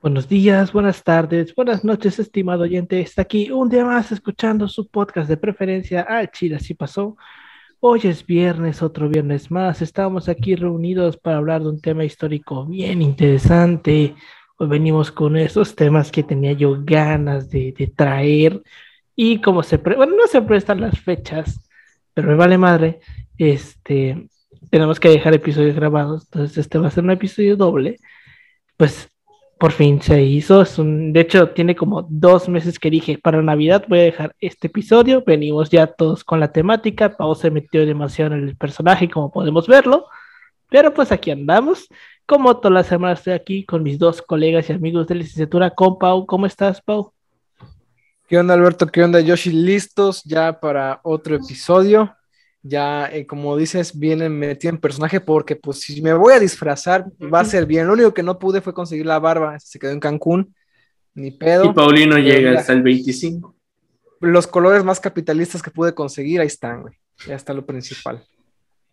Buenos días, buenas tardes, buenas noches, estimado oyente. Está aquí un día más escuchando su podcast de preferencia al Chile Así Pasó. Hoy es viernes, otro viernes más. Estamos aquí reunidos para hablar de un tema histórico bien interesante. Hoy venimos con esos temas que tenía yo ganas de traer. Y como bueno, no se prestan las fechas, pero me vale madre. Este, tenemos que dejar episodios grabados, entonces este va a ser un episodio doble. Pues por fin se hizo. De hecho, tiene como 2 meses que dije, para Navidad voy a dejar este episodio. Venimos ya todos con la temática. Pau se metió demasiado en el personaje, como podemos verlo. Pero pues aquí andamos. Como toda la semana estoy aquí con mis dos colegas y amigos de licenciatura, con Pau. ¿Cómo estás, Pau? ¿Qué onda, Alberto? ¿Qué onda, Yoshi? ¿Listos ya para otro episodio? Ya, como dices, viene metido en personaje porque pues si me voy a disfrazar va a ser bien. Lo único que no pude fue conseguir la barba, se quedó en Cancún, ni Y pedo. Paulino Pero llega hasta mira, el 25. los colores más capitalistas que pude conseguir, ahí están, güey. Ya está lo principal.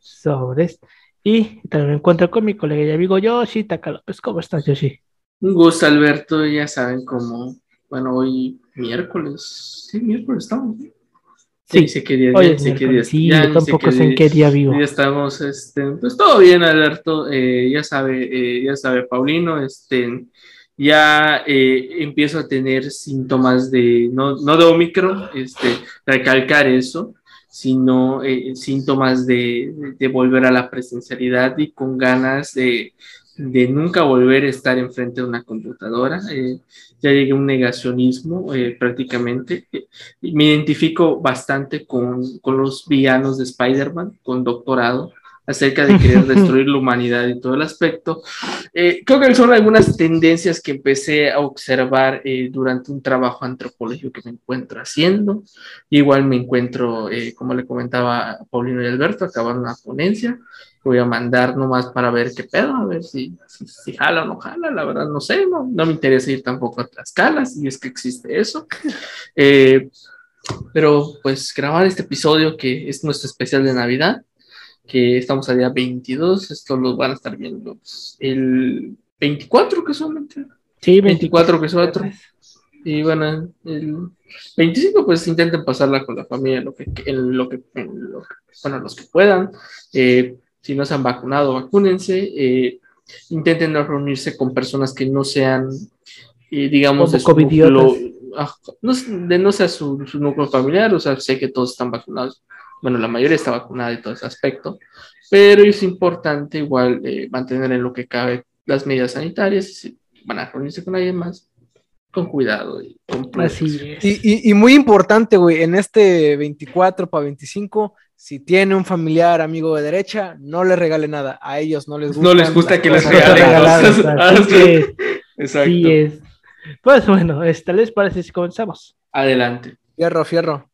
Sobres. Y también me encuentro con mi colega y amigo Yoshi Taka López. ¿Cómo estás, Yoshi? Un gusto, Alberto. Ya saben cómo. Bueno, hoy miércoles. Sí, miércoles estamos, ¿no? Ya ni Sí, sé qué día, hoy ya ni es sé qué día, miércoles. Sí, ya yo ni sé tampoco qué sé en día, qué día ya vivo. estamos, pues todo bien, Alberto. Ya sabe, Paulino, ya empiezo a tener síntomas no de Omicron, recalcar eso, sino síntomas de volver a la presencialidad y con ganas de nunca volver a estar enfrente de una computadora. Ya llegué a un negacionismo prácticamente. Me identifico bastante con los villanos de Spider-Man, con Doctorado, acerca de querer destruir la humanidad y todo el aspecto. Creo que son algunas tendencias que empecé a observar durante un trabajo antropológico que me encuentro haciendo. Igual me encuentro, como le comentaba a Paulino y Alberto, acabando una ponencia. Voy a mandar nomás para ver qué pedo, a ver si jala o no jala. La verdad, no sé, no me interesa ir tampoco a Tlaxcala, si es que existe eso. Eh, pero pues grabar este episodio que es nuestro especial de Navidad, que estamos al día 22, esto lo van a estar viendo pues, el 24 que solamente, Sí, 24. 24 que es otro, y bueno, el 25 pues intenten pasarla con la familia bueno, los que puedan, si no se han vacunado, vacúnense, intenten no reunirse con personas que no sean digamos, de Como su núcleo, covidiotas. de no ser su núcleo familiar, o sea, sé que todos están vacunados, bueno, la mayoría está vacunada y todo ese aspecto, pero es importante igual mantener en lo que cabe las medidas sanitarias, y si van a reunirse con alguien más, con cuidado y con Así prudencia. es. Y muy importante, güey, en este 24 para 25, si tiene un familiar amigo de derecha, no le regale nada. A ellos no les No les gustan las gusta que les Las cosas cosas regalen regaladas. regaladas, cosas. así es. Sí Exacto. es. Pues bueno, ¿les parece si comenzamos? Adelante. Fierro, fierro.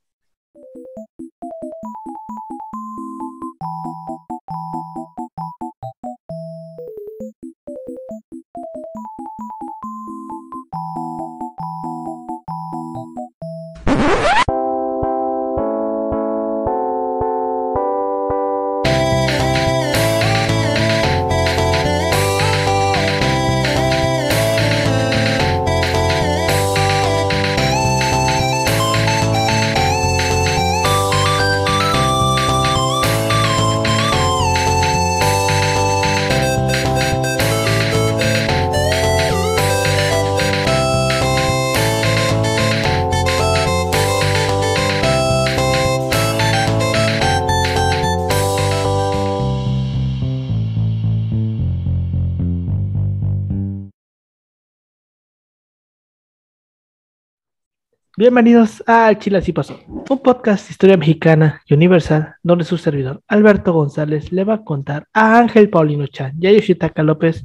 Bienvenidos a Chile Así Pasó, un podcast de historia mexicana y universal donde su servidor Alberto González le va a contar a Ángel Paulino Chan y a Yoshitaka López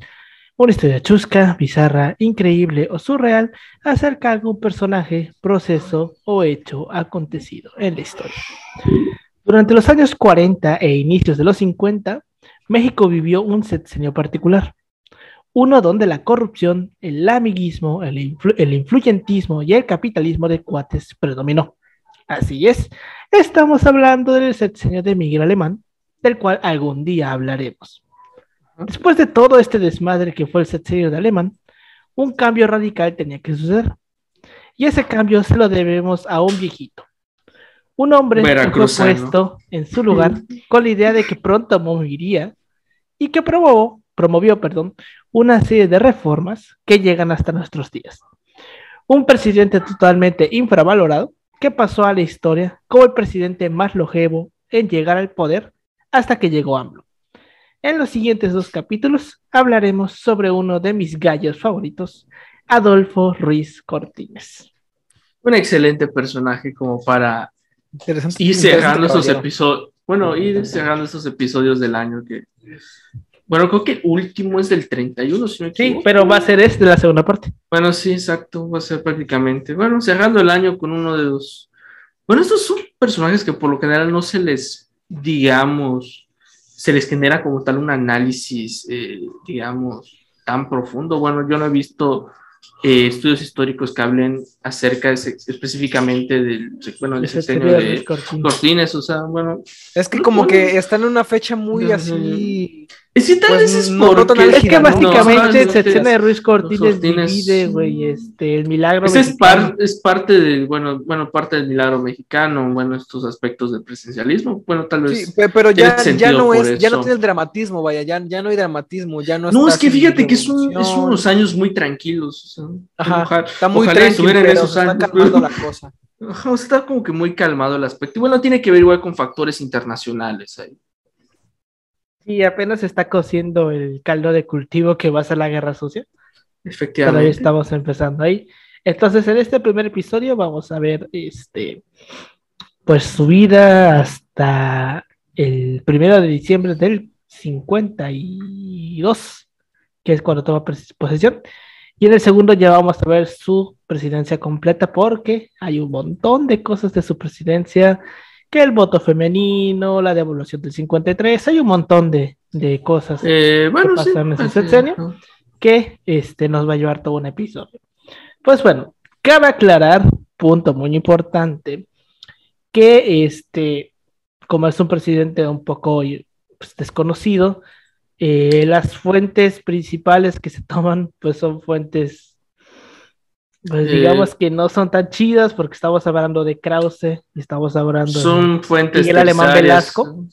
una historia chusca, bizarra, increíble o surreal acerca de algún personaje, proceso o hecho acontecido en la historia. Durante los años 40 e inicios de los 50, México vivió un sexenio particular. Uno donde la corrupción, el amiguismo, el influyentismo y el capitalismo de cuates predominó. Así es, estamos hablando del sexenio de Miguel Alemán, del cual algún día hablaremos. Después de todo este desmadre que fue el sexenio de Alemán, un cambio radical tenía que suceder. Y ese cambio se lo debemos a un viejito. Un hombre que fue puesto en su lugar con la idea de que pronto moriría y que promovió, una serie de reformas que llegan hasta nuestros días. Un presidente totalmente infravalorado que pasó a la historia como el presidente más longevo en llegar al poder hasta que llegó AMLO. En los siguientes 2 capítulos hablaremos sobre uno de mis gallos favoritos, Adolfo Ruiz Cortines. Un excelente personaje como para ir cerrando estos episodios. Bueno, ir cerrando estos episodios del año que... Bueno, creo que el último es del 31, si no me equivoco. Sí, pero va a ser este la segunda parte. Bueno, sí, exacto, va a ser prácticamente. Bueno, cerrando el año con uno de los... Bueno, estos son personajes que por lo general no se les, digamos, se les genera como tal un análisis, digamos, tan profundo. Bueno, yo no he visto estudios históricos que hablen acerca específicamente del sexenio de Cortines, o sea, bueno. Es que como que está en una fecha muy así... Es que tal vez es es que básicamente el sexenio de Ruiz Cortines divide, güey, el milagro mexicano. Es parte del, parte del milagro mexicano, estos aspectos del presencialismo, tal vez. Sí, pero ya no tiene el dramatismo, vaya, ya no hay dramatismo, ya no. No, es que fíjate que es unos años muy tranquilos. O sea, está muy tranquilo, en esos años. Está calmando la cosa. Está como que muy calmado el aspecto. Y bueno, tiene que ver igual con factores internacionales ahí. Sí, apenas está cociendo el caldo de cultivo que va a ser la guerra sucia. Efectivamente. Todavía estamos empezando ahí. Entonces, en este primer episodio vamos a ver pues su vida hasta el 1 de diciembre del 52, que es cuando toma posesión. Y en el segundo ya vamos a ver su presidencia completa porque hay un montón de cosas de su presidencia, que el voto femenino, la devolución del 53, hay un montón de cosas que pasan en ese sexenio que nos va a llevar todo un episodio. Pues bueno, cabe aclarar, punto muy importante, que como es un presidente un poco desconocido, las fuentes principales que se toman pues son fuentes digamos que no son tan chidas porque estamos hablando de Krause y estamos hablando de Miguel Alemán Velasco.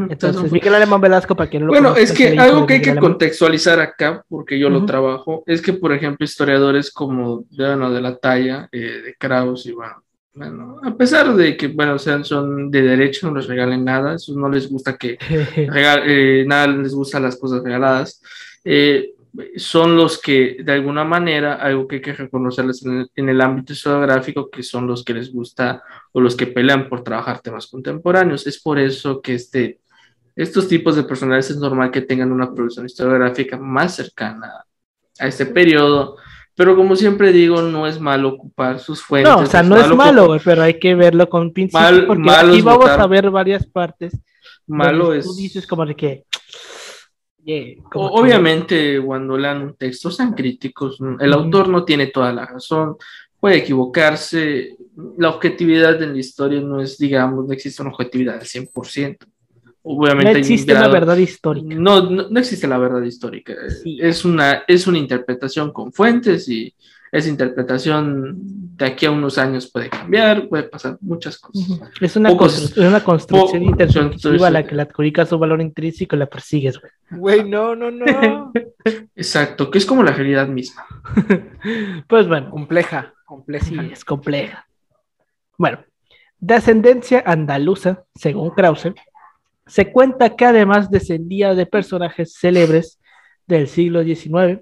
Entonces, Miguel Alemán Velasco, para quien no lo conozca, es que algo que hay que contextualizar acá, porque yo lo trabajo, es que, por ejemplo, historiadores como de la talla de Krause y a pesar de que, son de derecho, no les regalen nada, eso no les gusta que nada les gusta las cosas regaladas, son los que, de alguna manera, algo que hay que reconocerles en el ámbito historiográfico, que son los que les gusta o los que pelean por trabajar temas contemporáneos. Es por eso que estos tipos de personajes es normal que tengan una producción historiográfica más cercana a este periodo, pero como siempre digo, no es malo ocupar sus fuentes. No, o sea, no es malo, pero hay que verlo con pinzas, porque aquí vamos a ver varias partes. Malo es... Tú dices como de que... Obviamente, cuando lean un texto, sean críticos. El autor no tiene toda la razón, puede equivocarse. La objetividad en la historia no es, digamos, no existe una objetividad del 100%. Obviamente no existe la verdad histórica. No existe la verdad histórica. Sí. Es una interpretación con fuentes y esa interpretación de aquí a unos años puede cambiar, puede pasar muchas cosas. Es una construcción intersubjetiva a la que le adjudicas su valor intrínseco y la persigues, güey. Güey, no. Exacto, que es como la realidad misma. Pues bueno. Compleja. Sí, es compleja. Bueno, de ascendencia andaluza, según Krause, se cuenta que además descendía de personajes célebres del siglo XIX,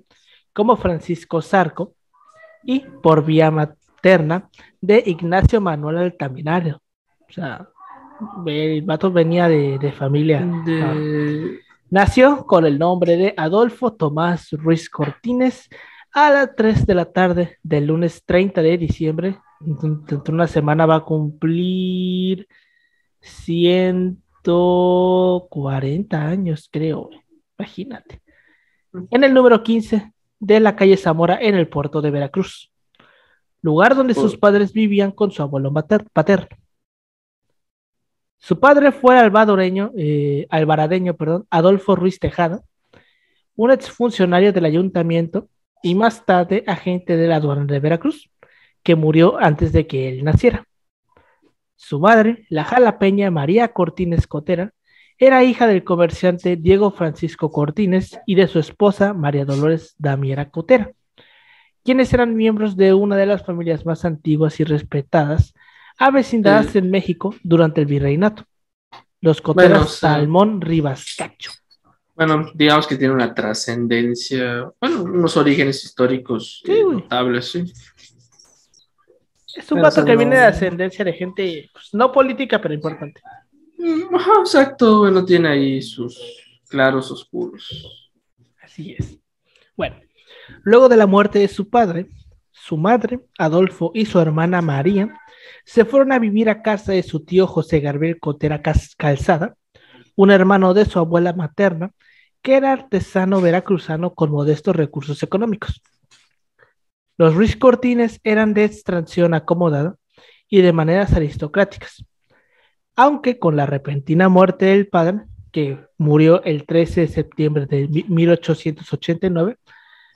como Francisco Zarco, y por vía materna de Ignacio Manuel Altamirano. O sea, el vato venía de familia. Nació con el nombre de Adolfo Tomás Ruiz Cortines a las 3 de la tarde del lunes 30 de diciembre. Dentro de una semana va a cumplir 140 años, creo. Imagínate. En el número 15 de la calle Zamora en el puerto de Veracruz, lugar donde sus padres vivían con su abuelo paterno. Su padre fue albaradeño, Adolfo Ruiz Tejada, un exfuncionario del ayuntamiento y más tarde agente de la aduana de Veracruz, que murió antes de que él naciera. Su madre, la jalapeña María Cortines Cotera, era hija del comerciante Diego Francisco Cortines y de su esposa María Dolores Damiera Cotera, quienes eran miembros de una de las familias más antiguas y respetadas, avecindadas en México durante el virreinato, los Coteras Bueno, o sea, Salmón Rivas Cacho. bueno, digamos que tiene una trascendencia, bueno, unos orígenes históricos Sí, güey. notables, sí. Es un Pero, o vato sea, que viene de no. ascendencia de gente, pues, no política, pero importante. Ajá, exacto, bueno, tiene ahí sus claros oscuros. Así es. Bueno, luego de la muerte de su padre, su madre, Adolfo, y su hermana María se fueron a vivir a casa de su tío José Gabriel Cotera Calzada, un hermano de su abuela materna, que era artesano veracruzano con modestos recursos económicos. Los Ruiz Cortines eran de extracción acomodada y de maneras aristocráticas, aunque con la repentina muerte del padre, que murió el 13 de septiembre de 1889,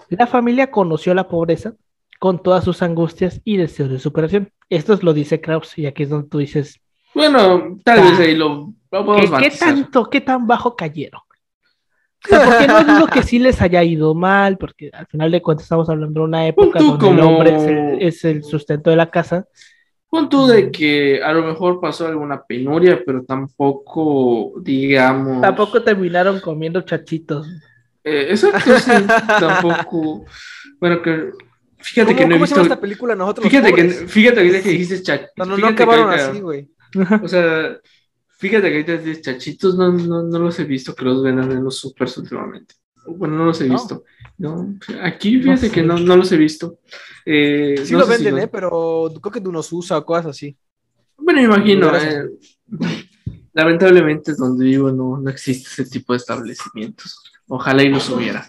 la familia conoció la pobreza con todas sus angustias y deseos de superación. Esto lo dice Krauss, y aquí es donde tú dices, Bueno, tal vez ahí lo podemos matizar. qué tan bajo cayeron? O sea, porque no dudo que sí les haya ido mal, porque al final de cuentas estamos hablando de una época tú donde el como- hombre es el sustento de la casa. Pon tú de que a lo mejor pasó alguna penuria, pero tampoco, digamos. Tampoco terminaron comiendo chachitos. Exacto, sí, tampoco. Bueno, que fíjate que no he ¿Cómo se llama visto. esta película? Nosotros los Fíjate que, pobres. fíjate ahorita que dijiste chachitos. No acabaron así, güey. O sea, fíjate que ahorita dices chachitos, no los he visto que los vendan en los supers últimamente. Bueno, no los he No. visto. No, aquí No fíjate sé. que no los he visto. Sí No lo sé si venden, los- pero creo que unos usa o cosas así. Bueno, me imagino. Lugares Lamentablemente donde vivo no existe ese tipo de establecimientos. Ojalá y los hubiera.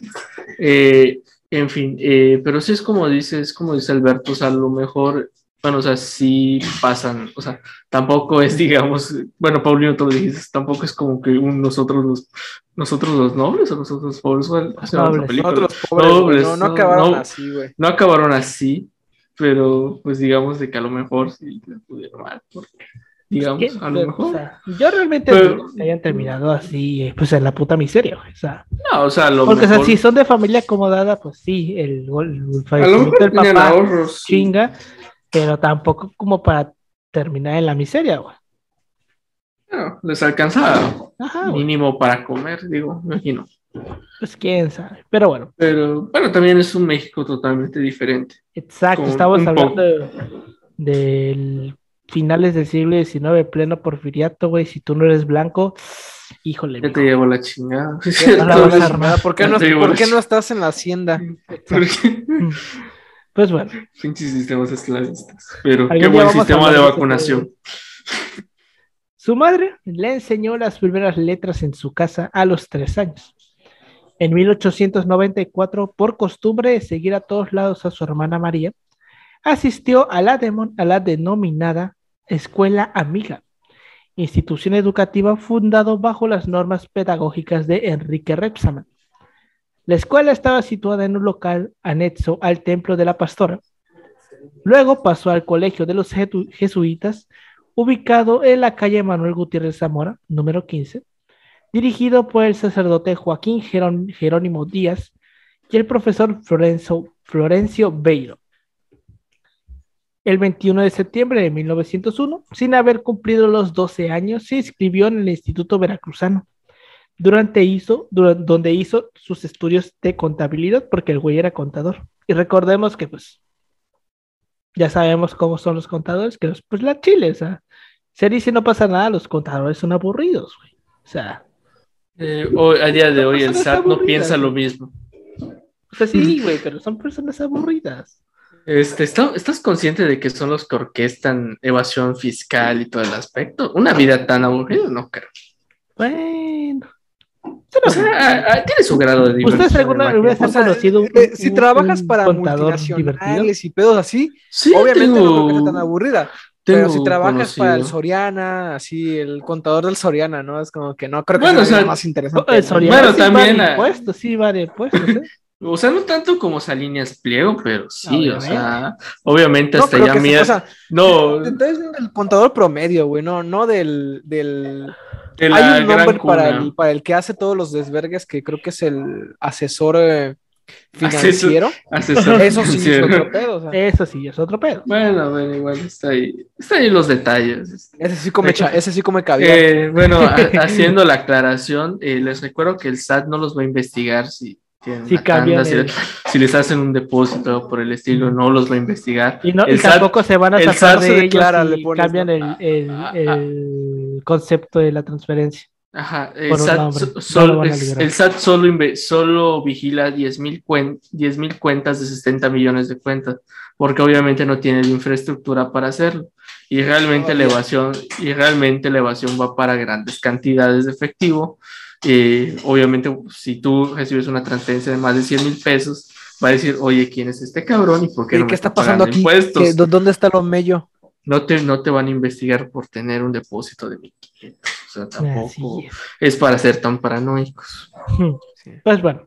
En fin, pero sí es como dice Alberto, o sea, a lo mejor, bueno, o sea, sí pasan, o sea, tampoco es, digamos, bueno, Paulino, tú lo dijiste, tampoco es como que nosotros los nobles o nosotros los pobres, ¿cómo se llama esa Nobles. película? Nosotros los pobres, güey. Nobles, No acabaron así, güey. no acabaron así, pero pues digamos de que a lo mejor sí le pudieron mal, porque, digamos, a lo O mejor. sea, yo realmente Pero- dudo que hayan terminado así, pues en la puta miseria, güey. O sea, No, o sea, a lo porque, o mejor. sea, si son de familia acomodada, pues sí, el A lo fallecimiento mejor del tenían papá ahorros. Sí. chinga, pero tampoco como para terminar en la miseria, güey. Bueno, les alcanzaba Ajá, güey. mínimo para comer, digo, me imagino. Pues quién sabe. Pero bueno, Pero bueno, también es un México totalmente diferente. exacto, Con estamos un hablando poco. del finales del siglo XIX, pleno porfiriato, güey. Si tú no eres blanco, híjole, Ya te mijo. llevo la chingada. Ya la vas a armar. ¿Por qué Ya no, te digo, ¿por qué no estás en la hacienda? Porque Pues bueno, pinches sistemas esclavistas. Pero Algún qué día buen vamos a sistema hablar de de ese vacunación. su madre le enseñó las primeras letras en su casa a los 3 años. En 1894, por costumbre de seguir a todos lados a su hermana María, asistió a la denominada Escuela Amiga, institución educativa fundada bajo las normas pedagógicas de Enrique Repsamen. La escuela estaba situada en un local anexo al Templo de la Pastora. Luego pasó al Colegio de los Jesuitas, ubicado en la calle Manuel Gutiérrez Zamora, número 15, dirigido por el sacerdote Joaquín Jerónimo Díaz y el profesor Florencio Beiro. El 21 de septiembre de 1901, sin haber cumplido los 12 años, se inscribió en el Instituto Veracruzano, donde hizo sus estudios de contabilidad, porque el güey era contador. Y recordemos que, pues, ya sabemos cómo son los contadores, que pues la chile, o sea, se dice no pasa nada, los contadores son aburridos, güey. O sea, A día de hoy el personas SAT no aburridas, piensa lo güey. mismo. O sea, sí, güey, pero son personas aburridas. ¿Estás consciente de que son los que orquestan evasión fiscal y todo el aspecto? Una vida tan aburrida, no creo. Bueno. O sea, tiene su grado de diversión. ¿Ustedes alguna vez han conocido si trabajas para contador divertido? multinacionales y pedos así, Sí, obviamente no creo que sea tan aburrida. Pero si tengo trabajas para el conocido. Soriana, así, el contador del Soriana, ¿no? Es como que no creo que Bueno, sea o sea, más interesante. El Soriana Bueno, sí también, va de impuestos, sí va de impuestos, ¿eh? O sea, no tanto como Salinas Pliego, pero sí, A o ver. sea, obviamente No hasta creo ya que sea, mía. o sea, No, entonces el contador promedio, güey, no del... de Hay la un gran nombre cuna. para el que hace todos los desvergues, que creo que es el asesor Asesor, financiero. asesor Eso sí es financiero. otro pedo, o sea. Eso sí, es otro pedo. Bueno, igual está ahí. Está ahí los detalles. Ese sí come caviar. Bueno, haciendo la aclaración, les recuerdo que el SAT no los va a investigar si tienen Si una tanda, cambian el... si les hacen un depósito por el estilo, no los va a investigar. Y tampoco se van a El zafar SAT No se de ellos declara, le si pones, cambian ¿no? el concepto de la transferencia Ajá, por un nombre. No lo van a el liberar. SAT solo vigila 10,000 cuentas de 60 millones de cuentas, porque obviamente no tiene la infraestructura para hacerlo. Y realmente Todavía. realmente la evasión va para grandes cantidades de efectivo. Obviamente, si tú recibes una transferencia de más de 100,000 pesos, va a decir, oye, ¿quién es este cabrón y por qué ¿Qué, no qué me está está pasando pagando aquí? impuestos? ¿Dónde está lo mello? No te van a investigar por tener un depósito de 1,500. O sea, Así tampoco es para ser tan paranoicos. Sí. Pues bueno,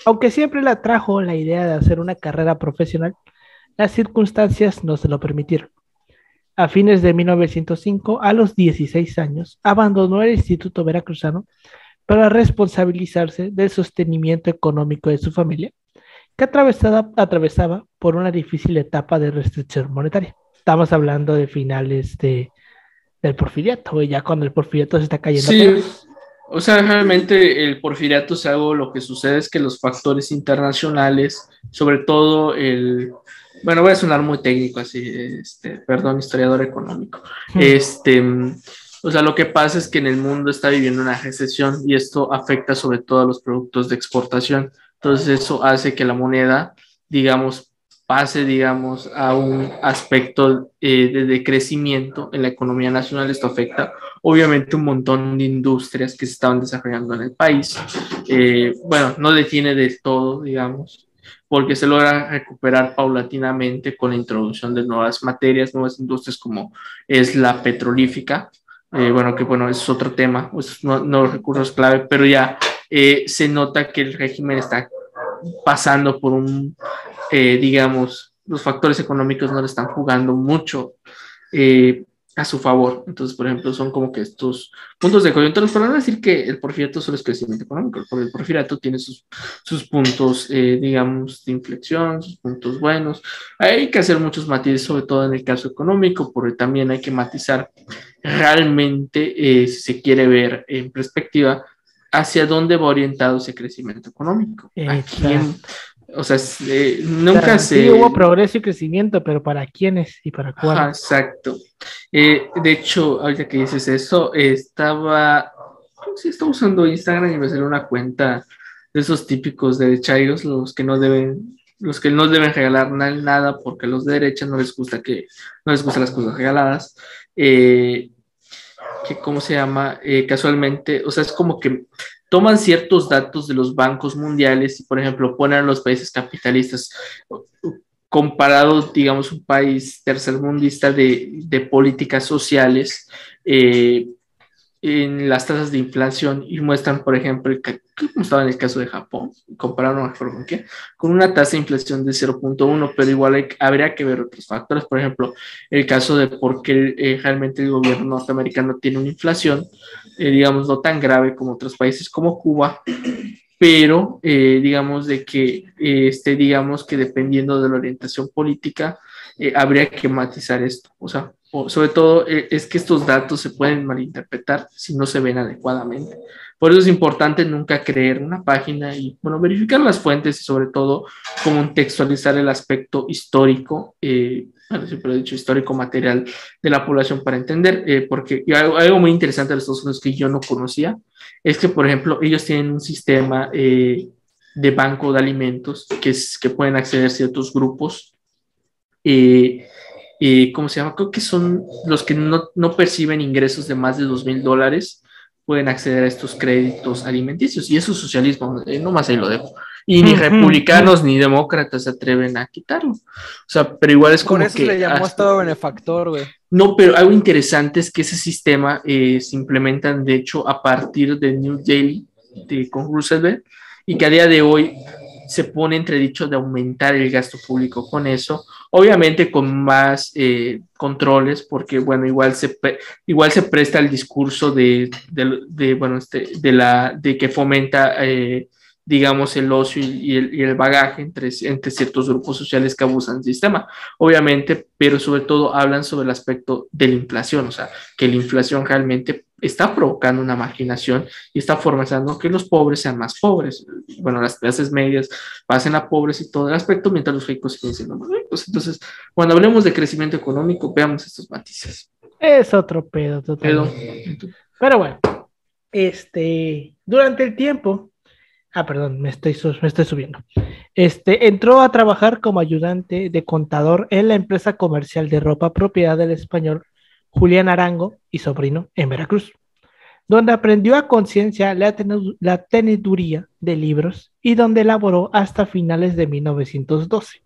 aunque siempre le atrajo la idea de hacer una carrera profesional, las circunstancias no se lo permitieron. A fines de 1905, a los 16 años, abandonó el Instituto Veracruzano para responsabilizarse del sostenimiento económico de su familia, que atravesaba por una difícil etapa de restricción monetaria. Estamos hablando de finales del Porfiriato, y ya cuando el Porfiriato se está cayendo a Sí, pedazos. o sea, realmente el porfiriato es algo, lo que sucede es que los factores internacionales, sobre todo bueno, voy a sonar muy técnico así, perdón, historiador económico. O sea, lo que pasa es que en el mundo está viviendo una recesión y esto afecta sobre todo a los productos de exportación. Entonces eso hace que la moneda, digamos, pase, digamos, a un aspecto de crecimiento en la economía nacional. Esto afecta obviamente un montón de industrias que se estaban desarrollando en el país. Bueno, no detiene del todo, digamos, porque se logra recuperar paulatinamente con la introducción de nuevas materias, nuevas industrias como es la petrolífica. Bueno, que bueno, es otro tema, pues no recursos clave, pero ya se nota que el régimen está pasando por digamos, los factores económicos no le están jugando mucho a su favor. Entonces, por ejemplo, son como que estos puntos de coyuntura, para no decir que el porfiriato solo es crecimiento económico, porque el porfiriato tiene sus puntos, digamos, de inflexión, sus puntos buenos. Hay que hacer muchos matices, sobre todo en el caso económico, porque también hay que matizar realmente, si se quiere ver en perspectiva, hacia dónde va orientado ese crecimiento económico. ¿A quién? O sea, nunca Sí, hubo progreso y crecimiento, pero ¿para quiénes y para Ajá, cuándo? exacto. De hecho, ahorita que dices eso, estaba usando Instagram y me salió una cuenta de esos típicos derechairos, los que no deben regalar nada porque a los de derecha no les gustan las cosas regaladas. Que ¿cómo se llama? Casualmente, o sea, es como que toman ciertos datos de los bancos mundiales y, por ejemplo, ponen a los países capitalistas comparado, digamos, un país tercermundista de políticas sociales en las tasas de inflación y muestran, por ejemplo, como estaba en el caso de Japón, compararon, no me acuerdo con qué, con una tasa de inflación de 0,1, pero igual habría que ver otros factores, por ejemplo, el caso de por qué realmente el gobierno norteamericano tiene una inflación, digamos, no tan grave como otros países como Cuba, pero digamos de que digamos que dependiendo de la orientación política habría que matizar esto, o sea, sobre todo es que estos datos se pueden malinterpretar si no se ven adecuadamente. Por eso es importante nunca creer una página y, bueno, verificar las fuentes y sobre todo contextualizar el aspecto histórico, bueno, siempre he dicho histórico material de la población para entender, porque algo muy interesante de los Estados Unidos que yo no conocía es que, por ejemplo, ellos tienen un sistema de banco de alimentos que pueden acceder ciertos grupos. ¿Cómo se llama? Creo que son los que no perciben ingresos de más de $2,000, pueden acceder a estos créditos alimenticios. Y eso es socialismo, nomás ahí lo dejo. Y ni republicanos ni demócratas se atreven a quitarlo. O sea, pero igual es Por como eso se le que... llamó Estado benefactor, güey. No, pero algo interesante es que ese sistema se implementan, de hecho, a partir de New Delhi, con Roosevelt, y que a día de hoy se pone entredicho de aumentar el gasto público con eso, obviamente con más controles, porque bueno, igual se presta el discurso de que fomenta digamos, el ocio y el bagaje entre ciertos grupos sociales que abusan del sistema, obviamente, pero sobre todo hablan sobre el aspecto de la inflación, o sea, que la inflación realmente está provocando una marginación y está forzando que los pobres sean más pobres, bueno, las clases medias pasen a pobres y todo el aspecto, mientras los ricos siguen siendo más ricos. Entonces, cuando hablemos de crecimiento económico, veamos estos matices. Es otro pedo totalmente. Pero bueno, durante el tiempo, perdón, me estoy subiendo. Entró a trabajar como ayudante de contador en la empresa comercial de ropa propiedad del español Julián Arango y sobrino en Veracruz, donde aprendió a conciencia la teneduría de libros y donde elaboró hasta finales de 1912.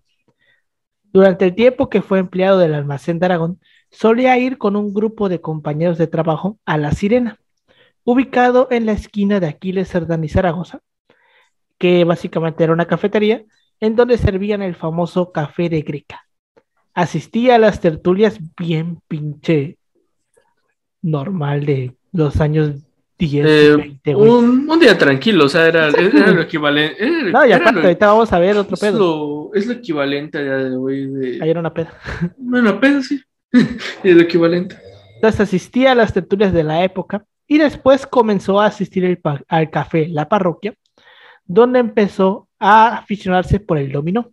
Durante el tiempo que fue empleado del almacén de Aragón, solía ir con un grupo de compañeros de trabajo a La Sirena, ubicado en la esquina de Aquiles Cerdán y Zaragoza, que básicamente era una cafetería en donde servían el famoso café de Greca. Asistía a las tertulias bien pinche normal de los años 10, 20, güey. Un día tranquilo, o sea, era lo equivalente. No, y aparte, ahorita vamos a ver otro pedo. Es lo equivalente a día de hoy de... Ayer una peda. Una peda, sí. Es lo equivalente. Entonces asistía a las tertulias de la época y después comenzó a asistir al café La Parroquia, donde empezó a aficionarse por el dominó.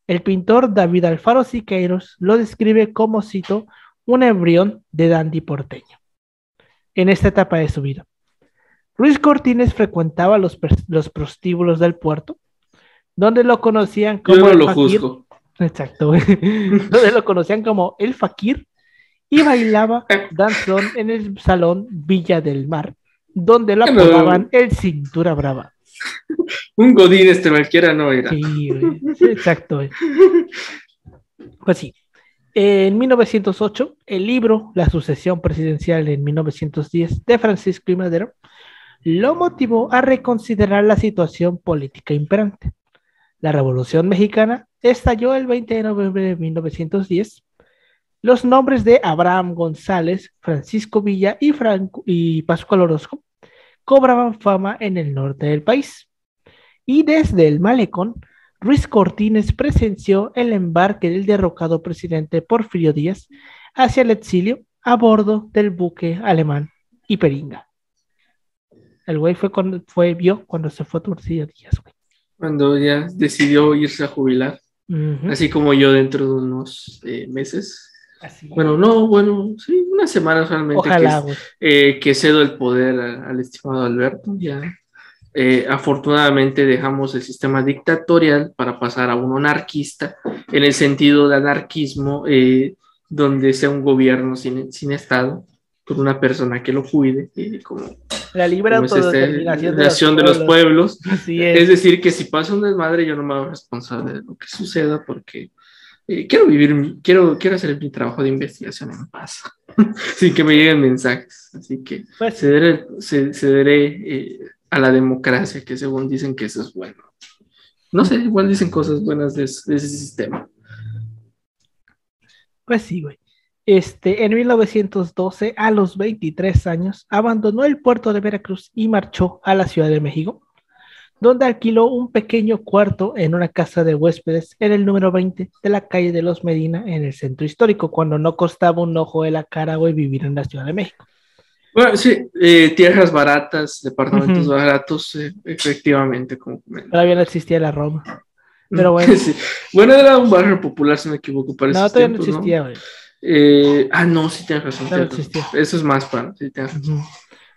El pintor David Alfaro Siqueiros lo describe como, cito, un embrión de dandy porteño. En esta etapa de su vida, Ruiz Cortines frecuentaba los prostíbulos del puerto, donde lo conocían como Yo no lo juzgo. Exacto, donde lo conocían como el Fakir, y bailaba danzón en el salón Villa del Mar, donde lo apodaban el Cintura Brava. Un godín cualquiera no era. Sí, güey. Sí, exacto, güey. Pues sí. En 1908, el libro La sucesión presidencial en 1910 de Francisco I. Madero lo motivó a reconsiderar la situación política imperante. La Revolución Mexicana estalló el 20 de noviembre de 1910. Los nombres de Abraham González, Francisco Villa y Pascual Orozco cobraban fama en el norte del país. Y desde el malecón, Ruiz Cortines presenció el embarque del derrocado presidente Porfirio Díaz hacia el exilio a bordo del buque alemán Iperinga. El güey vio cuando se fue Porfirio Díaz, güey. Cuando ya decidió irse a jubilar, así como yo dentro de unos meses. Así. Bueno, sí, unas semanas realmente. Ojalá, que cedo el poder al estimado Alberto, ya. Afortunadamente dejamos el sistema dictatorial para pasar a uno anarquista, en el sentido de anarquismo, donde sea un gobierno sin Estado, con una persona que lo cuide, como la libre autodeterminación de los pueblos. Así es. Es decir, que si pasa un desmadre, yo no me hago responsable de lo que suceda, porque quiero hacer mi trabajo de investigación en paz, sin que me lleguen mensajes. Así que pues, cederé a la democracia, que según dicen que eso es bueno. No sé, igual dicen cosas buenas de ese sistema. Pues sí, güey. En 1912, a los 23 años, abandonó el puerto de Veracruz y marchó a la Ciudad de México, donde alquiló un pequeño cuarto en una casa de huéspedes en el número 20 de la calle de los Medina, en el centro histórico, cuando no costaba un ojo de la cara, güey, vivir en la Ciudad de México. Bueno, sí, tierras baratas, departamentos baratos, efectivamente. Como todavía no existía la Roma. Pero bueno. Sí. Bueno, era un barrio popular, si me equivoco. Para no, todavía tiempos, no existía, güey. No, sí tienes razón. No existía. Eso es más para. Sí, tienes razón.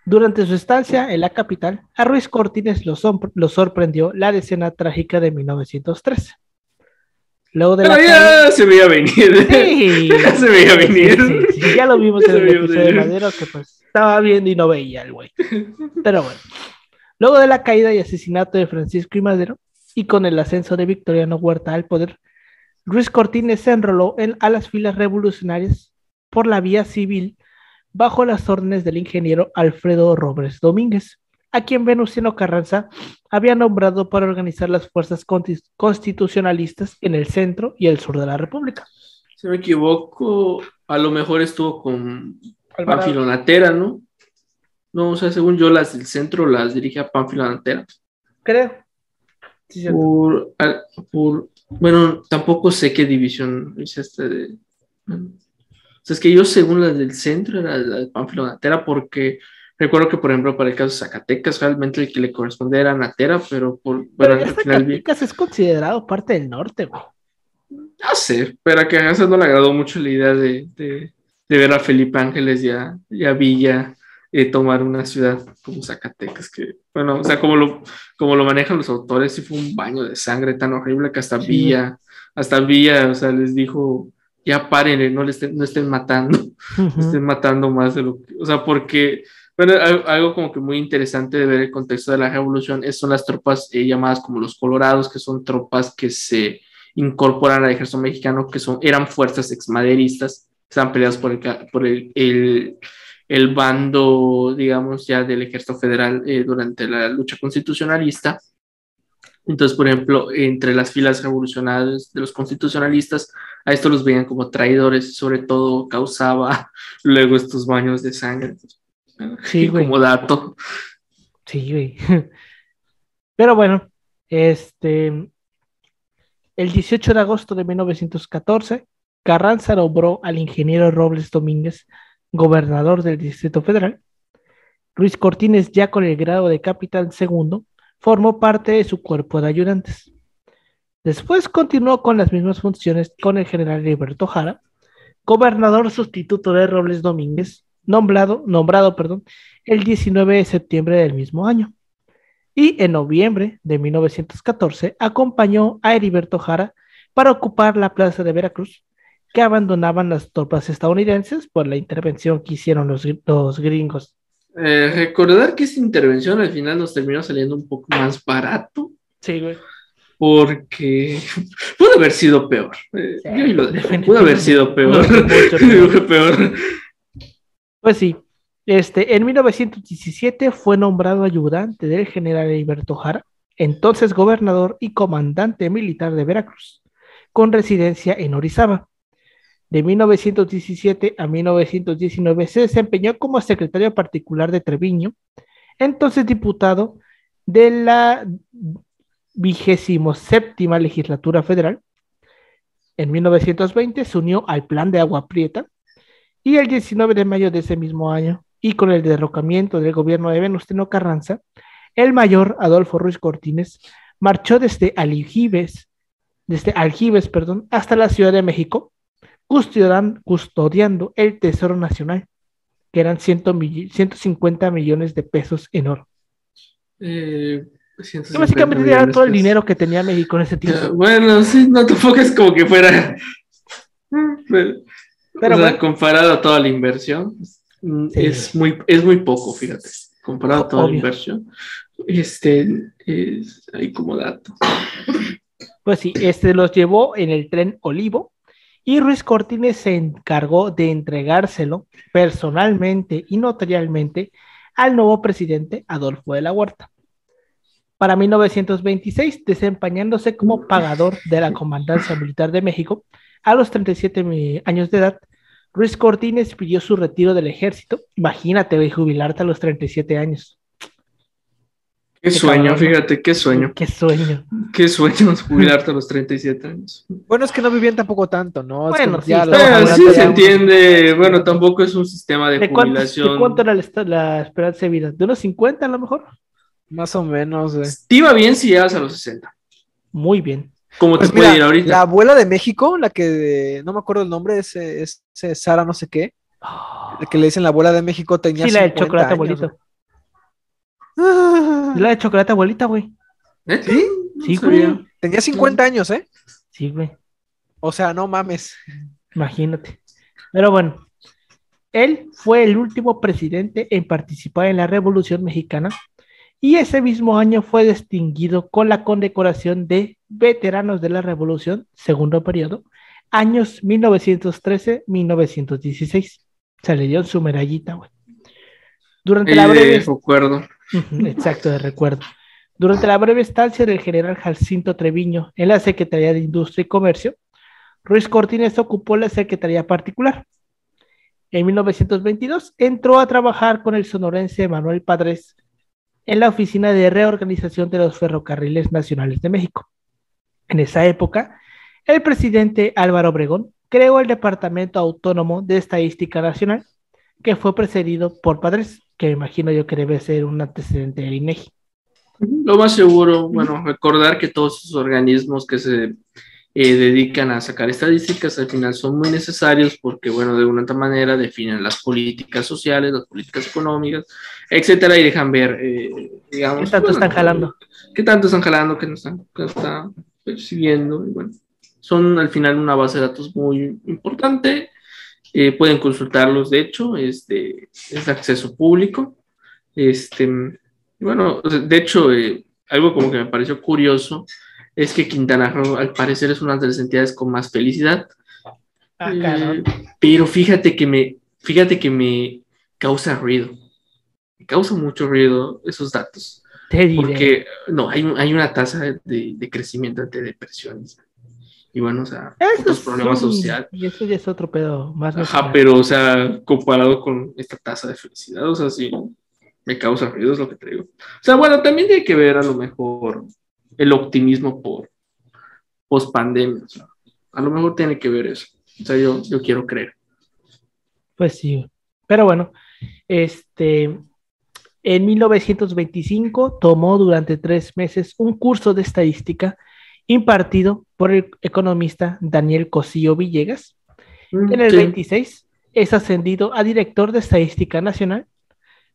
Durante su estancia en la capital, a Ruiz Cortines lo sorprendió la decena trágica de 1913. Luego de ya se veía venir. Sí, ya se veía venir. Sí, ya lo vimos en el episodio de Madero, que pues estaba viendo y no veía el güey. Pero bueno, luego de la caída y asesinato de Francisco I. Madero, y con el ascenso de Victoriano Huerta al poder, Ruiz Cortines se enroló a las filas revolucionarias por la vía civil bajo las órdenes del ingeniero Alfredo Robles Domínguez, a quien Venustiano Carranza había nombrado para organizar las fuerzas constitucionalistas en el centro y el sur de la República. Si no me equivoco, a lo mejor estuvo con Alvarado. Pánfilo Natera, ¿no? No, o sea, según yo, las del centro las dirigía Pánfilo Natera. Creo. Sí, cierto. Bueno, tampoco sé qué división hice bueno, o sea, es que yo, según las del centro, era la de Pánfilo Natera, porque recuerdo que, por ejemplo, para el caso de Zacatecas, realmente el que le correspondía era Natera, pero Pero bueno, ya al final vi. Zacatecas es considerado parte del norte, güey. No sé, pero a que a Hansen no le agradó mucho la idea de ver a Felipe Ángeles y a Villa tomar una ciudad como Zacatecas, que, bueno, o sea, como lo manejan los autores, sí fue un baño de sangre tan horrible que hasta Sí. Villa, o sea, les dijo, ya paren, no estén matando, Ujú. estén matando más de lo que, o sea, porque, bueno, algo como que muy interesante de ver el contexto de la revolución son las tropas llamadas como los colorados, que son tropas que se incorporan al ejército mexicano, que eran fuerzas exmaderistas, estaban peleados por el bando, digamos, ya del ejército federal durante la lucha constitucionalista. Entonces, por ejemplo, entre las filas revolucionarias de los constitucionalistas, a estos los veían como traidores, sobre todo causaba luego estos baños de sangre. Sí, güey. Como dato. Sí, güey. Pero bueno, el 18 de agosto de 1914, Carranza nombró al ingeniero Robles Domínguez gobernador del Distrito Federal. Ruiz Cortines, ya con el grado de capitán segundo, formó parte de su cuerpo de ayudantes. Después continuó con las mismas funciones con el general Heriberto Jara, gobernador sustituto de Robles Domínguez, nombrado, el 19 de septiembre del mismo año. Y en noviembre de 1914 acompañó a Heriberto Jara para ocupar la plaza de Veracruz, que abandonaban las tropas estadounidenses por la intervención que hicieron los gringos. Recordar que esta intervención al final nos terminó saliendo un poco más barato. Sí, güey. Porque pudo haber sido peor. Sí, Yo lo dejo. Pudo haber sido peor. Mucho peor. Pues sí. En 1917 fue nombrado ayudante del general Heriberto Jara, entonces gobernador y comandante militar de Veracruz, con residencia en Orizaba. De 1917 a 1919 se desempeñó como secretario particular de Treviño, entonces diputado de la 27ª Legislatura Federal. En 1920 se unió al Plan de Agua Prieta y el 19 de mayo de ese mismo año, y con el derrocamiento del gobierno de Venustiano Carranza, el mayor Adolfo Ruiz Cortines marchó desde Aljibes, hasta la Ciudad de México, custodiando el Tesoro Nacional, que eran 150 millones de pesos en oro. Básicamente era todo el dinero que tenía México en ese tiempo. Bueno, sí, no tampoco es como que fuera. Pero o sea, bueno, comparado a toda la inversión, sí, es muy poco, fíjate. Comparado a toda la inversión. Es ahí como dato. Pues sí, los llevó en el tren Olivo y Ruiz Cortines se encargó de entregárselo personalmente y notarialmente al nuevo presidente Adolfo de la Huerta. Para 1926, desempeñándose como pagador de la Comandancia Militar de México, a los 37 años de edad, Ruiz Cortines pidió su retiro del ejército. Imagínate, jubilarte a los 37 años. Qué sueño, cabrón, fíjate, qué sueño. Qué sueño. Qué sueño jubilarte a los 37 años. Bueno, es que no vivían tampoco tanto, ¿no? Bueno, sí, sí se entiende. Bueno, tampoco es un sistema de jubilación. ¿De cuánto era la esperanza de vida? ¿De unos 50 a lo mejor? Más o menos. Te iba bien si llegas a los 60. Muy bien. Como pues te puede ir ahorita. La abuela de México, la que no me acuerdo el nombre, es Sara no sé qué. La que le dicen la abuela de México tenía 50 la de chocolate abuelito. La de chocolate abuelita, güey. ¿Sí? Sí, güey. Tenía 50 años, ¿eh? Sí, güey. O sea, no mames. Imagínate. Pero bueno, él fue el último presidente en participar en la Revolución Mexicana y ese mismo año fue distinguido con la condecoración de Veteranos de la Revolución, segundo periodo, años 1913-1916. Se le dio su medallita, güey. Durante la breve... Recuerdo. Exacto, de recuerdo. Durante la breve estancia del general Jacinto Treviño en la Secretaría de Industria y Comercio, Ruiz Cortines ocupó la Secretaría Particular. En 1922 entró a trabajar con el sonorense Manuel Padres en la Oficina de Reorganización de los Ferrocarriles Nacionales de México. En esa época, el presidente Álvaro Obregón creó el Departamento Autónomo de Estadística Nacional, que fue precedido por Padres, que me imagino yo que debe ser un antecedente del INEGI. Lo más seguro, bueno, recordar que todos esos organismos que se dedican a sacar estadísticas al final son muy necesarios porque, bueno, de una otra manera definen las políticas sociales, las políticas económicas, etcétera, y dejan ver, digamos, ¿Qué tanto están jalando? ¿Qué tanto están jalando? ¿Qué no están, qué está persiguiendo? Y bueno, son al final una base de datos muy importante. Pueden consultarlos, de hecho, es de acceso público. Bueno, de hecho, algo como que me pareció curioso es que Quintana Roo, al parecer, es una de las entidades con más felicidad. Pero fíjate que me causa ruido. Me causa mucho ruido esos datos. Porque no, hay una tasa de crecimiento de depresiones. Y bueno, o sea, otros problemas sociales. Y eso ya es otro pedo más. Ajá, pero, o sea, comparado con esta tasa de felicidad, o sea, sí, me causa ruido, es lo que te digo. O sea, bueno, también tiene que ver a lo mejor el optimismo por post-pandemia. O sea, a lo mejor tiene que ver eso. O sea, yo quiero creer. Pues sí, pero bueno, en 1925 tomó durante 3 meses un curso de estadística impartido por el economista Daniel Cosío Villegas. En el 26 es ascendido a director de Estadística Nacional.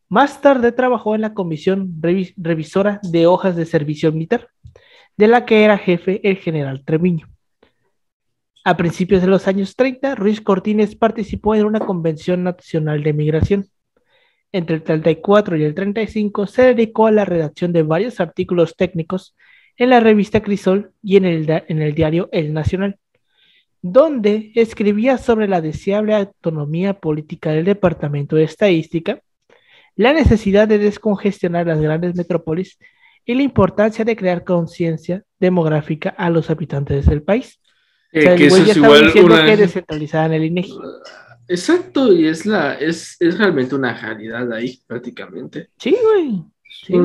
Más tarde trabajó en la Comisión Revisora de Hojas de Servicio Militar, de la que era jefe el general Treviño. A principios de los años 30, Ruiz Cortines participó en una convención nacional de migración. Entre el 34 y el 35 se dedicó a la redacción de varios artículos técnicos en la revista Crisol y en el diario El Nacional, donde escribía sobre la deseable autonomía política del Departamento de Estadística, la necesidad de descongestionar las grandes metrópolis y la importancia de crear conciencia demográfica a los habitantes del país. O sea, que eso ya es igual que descentralizaban el INEGI. Exacto, y es realmente una realidad ahí, prácticamente. Sí, güey. Sí,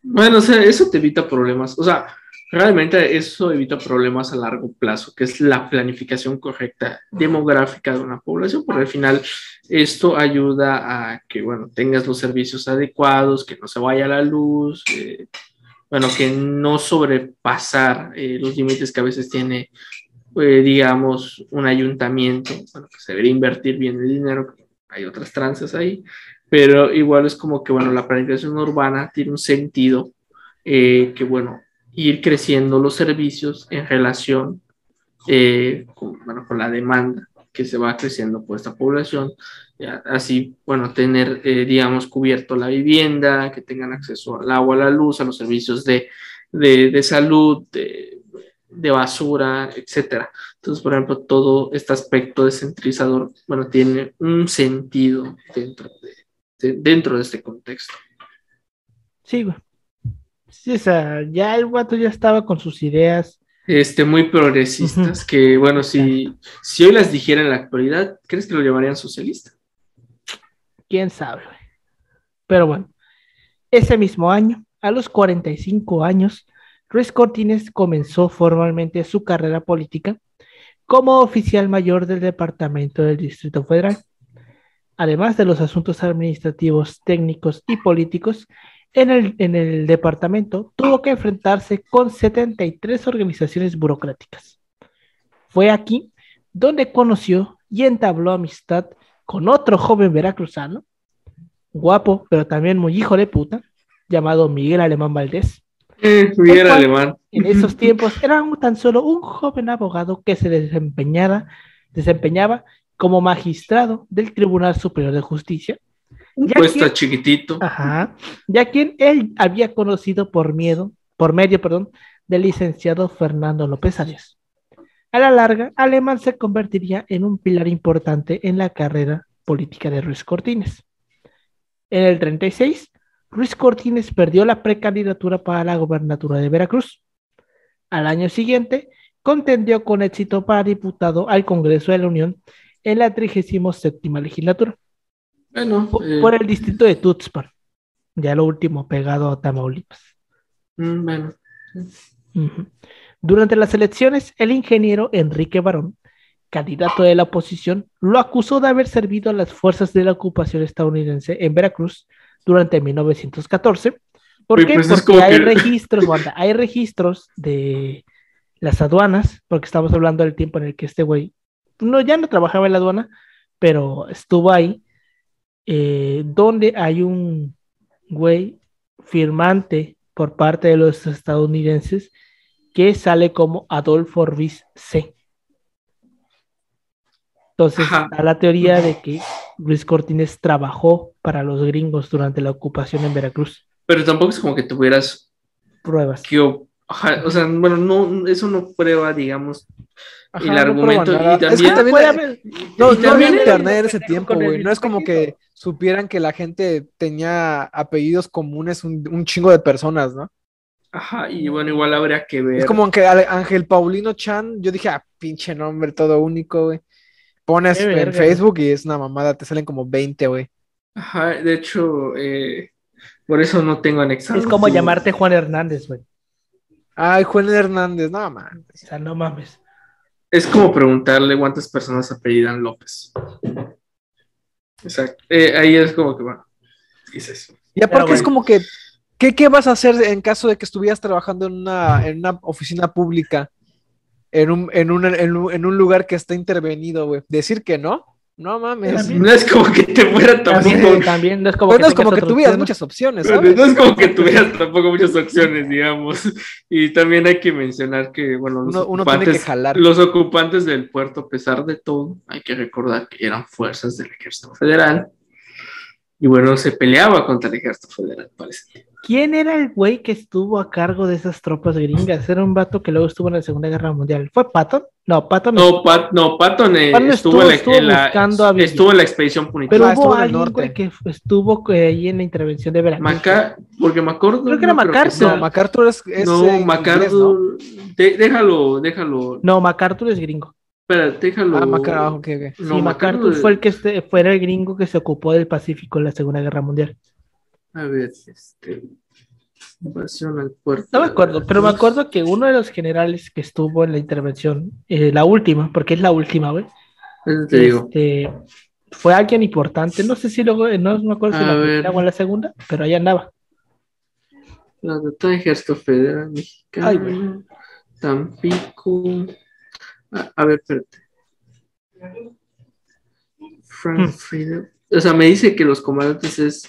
bueno, o sea, eso te evita problemas. O sea, realmente eso evita problemas a largo plazo, que es la planificación correcta demográfica de una población, porque al final esto ayuda a que, bueno, tengas los servicios adecuados, que no se vaya la luz, bueno, que no sobrepasar los límites que a veces tiene, digamos, un ayuntamiento, bueno, que se debería invertir bien el dinero, hay otras tranzas ahí, pero igual es como que, bueno, la planificación urbana tiene un sentido que, bueno, ir creciendo los servicios en relación con la demanda que se va creciendo por esta población, así, bueno, tener, digamos, cubierto la vivienda, que tengan acceso al agua, a la luz, a los servicios de salud, de basura, etcétera. Entonces, por ejemplo, todo este aspecto descentralizador, bueno, tiene un sentido dentro de este contexto. Sí, güey. Sí, o sea, ya el guato ya estaba con sus ideas. Muy progresistas, que bueno, si hoy las dijera en la actualidad, ¿crees que lo llamarían socialista? Quién sabe, güey. Pero bueno, ese mismo año, a los 45 años, Ruiz Cortines comenzó formalmente su carrera política como oficial mayor del Departamento del Distrito Federal. Además de los asuntos administrativos, técnicos y políticos, en el departamento tuvo que enfrentarse con 73 organizaciones burocráticas. Fue aquí donde conoció y entabló amistad con otro joven veracruzano, guapo, pero también muy hijo de puta, llamado Miguel Alemán Valdés. Miguel Alemán. En esos tiempos era tan solo un joven abogado que se desempeñaba como magistrado del Tribunal Superior de Justicia. Un puesto chiquitito. Ajá, ya quien él había conocido por medio, del licenciado Fernando López Arias. A la larga, Alemán se convertiría en un pilar importante en la carrera política de Ruiz Cortines. En el 36, Ruiz Cortines perdió la precandidatura para la gobernatura de Veracruz. Al año siguiente, contendió con éxito para diputado al Congreso de la Unión en la 37ª legislatura, Bueno, por el distrito de Tuxpan, ya lo último pegado a Tamaulipas. bueno. Uh-huh. Durante las elecciones, el ingeniero Enrique Barón, candidato de la oposición, lo acusó de haber servido a las fuerzas de la ocupación estadounidense en Veracruz durante 1914. ¿Por qué? Pues porque hay registros de las aduanas, porque estamos hablando del tiempo en el que este güey ya no trabajaba en la aduana, pero estuvo ahí, donde hay un güey firmante por parte de los estadounidenses que sale como Adolfo Ruiz C. Entonces, está la teoría de que Ruiz Cortines trabajó para los gringos durante la ocupación en Veracruz. Pero tampoco es como que tuvieras pruebas. O sea, bueno, no, eso no prueba, digamos, el no argumento. prueba nada. Y también, es que también puede haber. No también había el- internet en ese tiempo, con el güey. No es como mensajito. que supieran que la gente tenía apellidos comunes, un chingo de personas, ¿no? Ajá, y bueno, igual habría que ver. Es como que Ángel Paulino Chan, yo dije, pinche nombre todo único, güey. Pones Qué en verga. Facebook y es una mamada, te salen como 20, güey. Ajá, de hecho, por eso no tengo anexado. Es como llamarte Juan Hernández, güey. Ay, Juan Hernández, no, man. O sea, no mames. Es como preguntarle cuántas personas apellidan López. Exacto. Ahí es como que, bueno, ¿qué es eso? Y aparte Pero es como que, ¿qué vas a hacer en caso de que estuvieras trabajando en una oficina pública, en un lugar que está intervenido, güey? ¿Decir que no? No mames. También. No es como que te fuera tampoco. También no es como Pues que no es como tengas que otra tuvieras opción, ¿no? muchas opciones, No ¿sabes? es como que tuvieras tampoco muchas opciones, digamos. Y también hay que mencionar que, bueno, Uno tiene que jalar. los ocupantes del puerto, a pesar de todo, hay que recordar que eran fuerzas del Ejército Federal. Y bueno, se peleaba contra el Ejército Federal, parece. ¿Quién era el güey que estuvo a cargo de esas tropas gringas? Era un vato que luego estuvo en la Segunda Guerra Mundial. ¿Fue Patton? No, Patton No, Patton estuvo buscando a Villa. estuvo en la expedición punitiva. Pero hubo estuvo en el alguien, norte. güey, que estuvo ahí en la intervención de Veracruz. Porque MacArthur. Creo que era MacArthur. No, MacArthur es No, inglés, ¿no? MacArthur. Déjalo. No, MacArthur es gringo. Espera, déjalo. MacArthur, ok. No, Sí, MacArthur fue el que fuera el gringo que se ocupó del Pacífico en la Segunda Guerra Mundial. A ver, invasión al puerto. No me acuerdo, pero me acuerdo que uno de los generales que estuvo en la intervención, la última, porque es la última, güey. Eso te digo. Fue alguien importante. No sé si luego, no me acuerdo si en la primera o en la segunda, pero ahí andaba. La de Ejército Federal Mexicano. Ay, güey. Tampico. A ver, espérate. Frank Frida. O sea, me dice que los comandantes es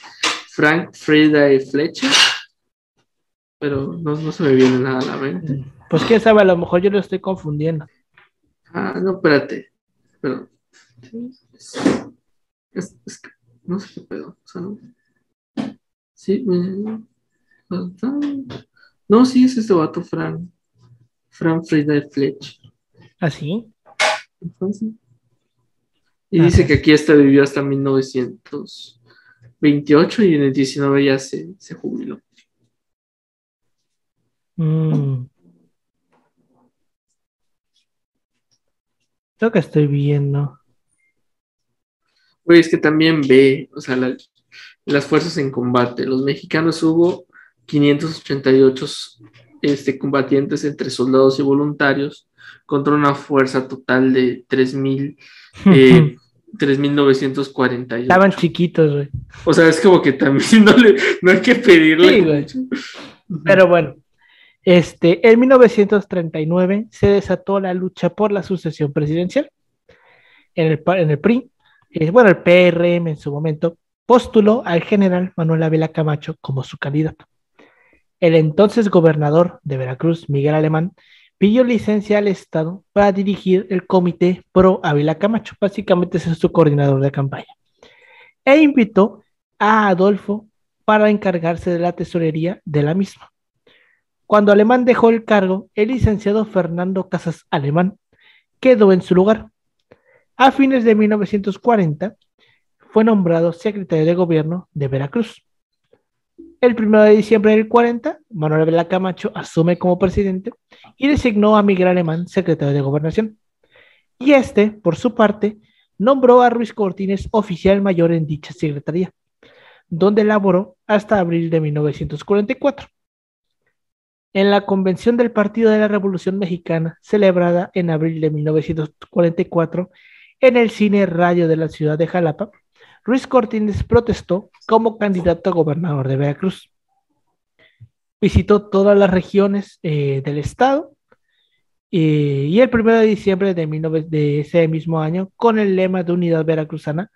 Frank, Frida y Fletcher. Pero no se me viene nada a la mente. Pues quién sabe, a lo mejor yo lo estoy confundiendo. No, espérate. Pero. Es que no sé qué pedo. O sea, no. Sí, no, sí es este vato, Frank Frida y Fletcher. ¿Ah, sí? Entonces. Y dice que aquí vivió hasta 1928 y en el 19 ya se jubiló. Creo que estoy viendo. Oye, es que también ve, o sea, las fuerzas en combate. Los mexicanos hubo 588 combatientes entre soldados y voluntarios contra una fuerza total de 3.948. Estaban chiquitos, güey. O sea, es como que también no hay que pedirle. Sí, güey. Pero bueno, en 1939 se desató la lucha por la sucesión presidencial. En el PRI, el PRM en su momento, postuló al general Manuel Ávila Camacho como su candidato. El entonces gobernador de Veracruz, Miguel Alemán, pidió licencia al Estado para dirigir el comité pro Ávila Camacho, básicamente ese es su coordinador de campaña, e invitó a Adolfo para encargarse de la tesorería de la misma. Cuando Alemán dejó el cargo, el licenciado Fernando Casas Alemán quedó en su lugar. A fines de 1940 fue nombrado secretario de gobierno de Veracruz. El 1 de diciembre del 40, Manuel Vela Camacho asume como presidente y designó a Miguel Alemán secretario de Gobernación. Y este, por su parte, nombró a Ruiz Cortines oficial mayor en dicha secretaría, donde laboró hasta abril de 1944. En la convención del Partido de la Revolución Mexicana, celebrada en abril de 1944 en el Cine Radio de la ciudad de Jalapa, Ruiz Cortines protestó como candidato a gobernador de Veracruz. Visitó todas las regiones del estado y el 1 de diciembre de ese mismo año, con el lema de Unidad Veracruzana,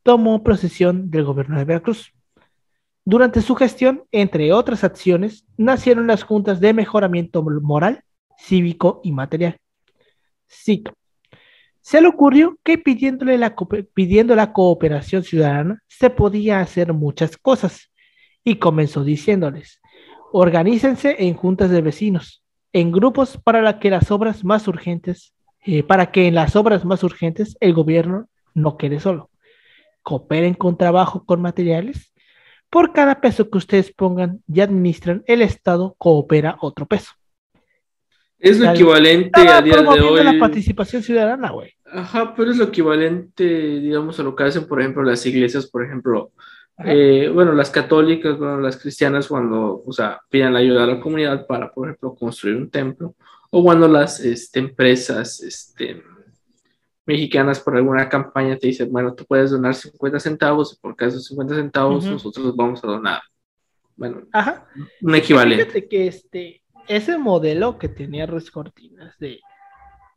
tomó posesión del gobierno de Veracruz. Durante su gestión, entre otras acciones, nacieron las juntas de mejoramiento moral, cívico y material. Cito: se le ocurrió que pidiendo la cooperación ciudadana se podía hacer muchas cosas, y comenzó diciéndoles: organícense en juntas de vecinos, en grupos para que en las obras más urgentes el gobierno no quede solo. Cooperen con trabajo con materiales. Por cada peso que ustedes pongan y administran, el Estado coopera otro peso. Es lo equivalente a día de hoy. La participación ciudadana, güey. Ajá, pero es lo equivalente, digamos, a lo que hacen, por ejemplo, las iglesias, por ejemplo, bueno, las católicas, bueno, las cristianas, cuando, o sea, piden la ayuda a la comunidad para, por ejemplo, construir un templo, o cuando las empresas mexicanas por alguna campaña te dicen, bueno, tú puedes donar 50 centavos, y por cada esos 50 centavos nosotros vamos a donar. Bueno, un equivalente. Fíjate que ese modelo que tenía Ruiz Cortines de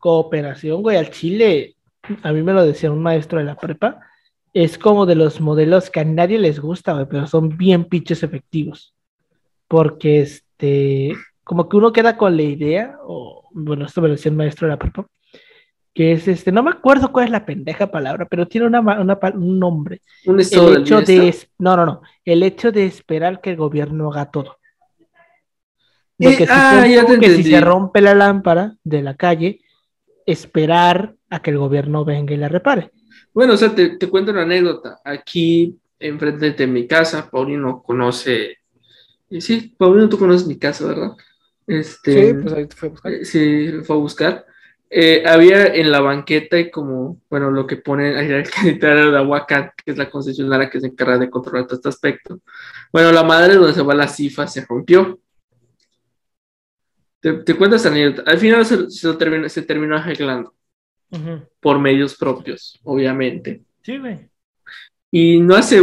cooperación, güey, al Chile, a mí me lo decía un maestro de la prepa, es como de los modelos que a nadie les gusta, güey, pero son bien pinches efectivos. Porque como que uno queda con la idea, o bueno, esto me lo decía el maestro de la prepa, que es no me acuerdo cuál es la pendeja palabra, pero tiene un nombre. Un estado del bienestar. No. El hecho de esperar que el gobierno haga todo. De que si se rompe la lámpara de la calle, esperar a que el gobierno venga y la repare. Bueno, o sea, te cuento una anécdota. Aquí, enfrente de mi casa, Paulino conoce... Sí, Paulino, tú conoces mi casa, ¿verdad? Sí, pues ahí te fue a buscar. Sí, fue a buscar. Había en la banqueta y como, bueno, lo que ponen ahí el candidato de Aguacat, que es la concesionaria que se encarga de controlar todo este aspecto. Bueno, la madre donde se va la CIFA se rompió. Te cuento esta anécdota. Al final se terminó arreglando. Por medios propios, obviamente. Sí, güey. Y no hace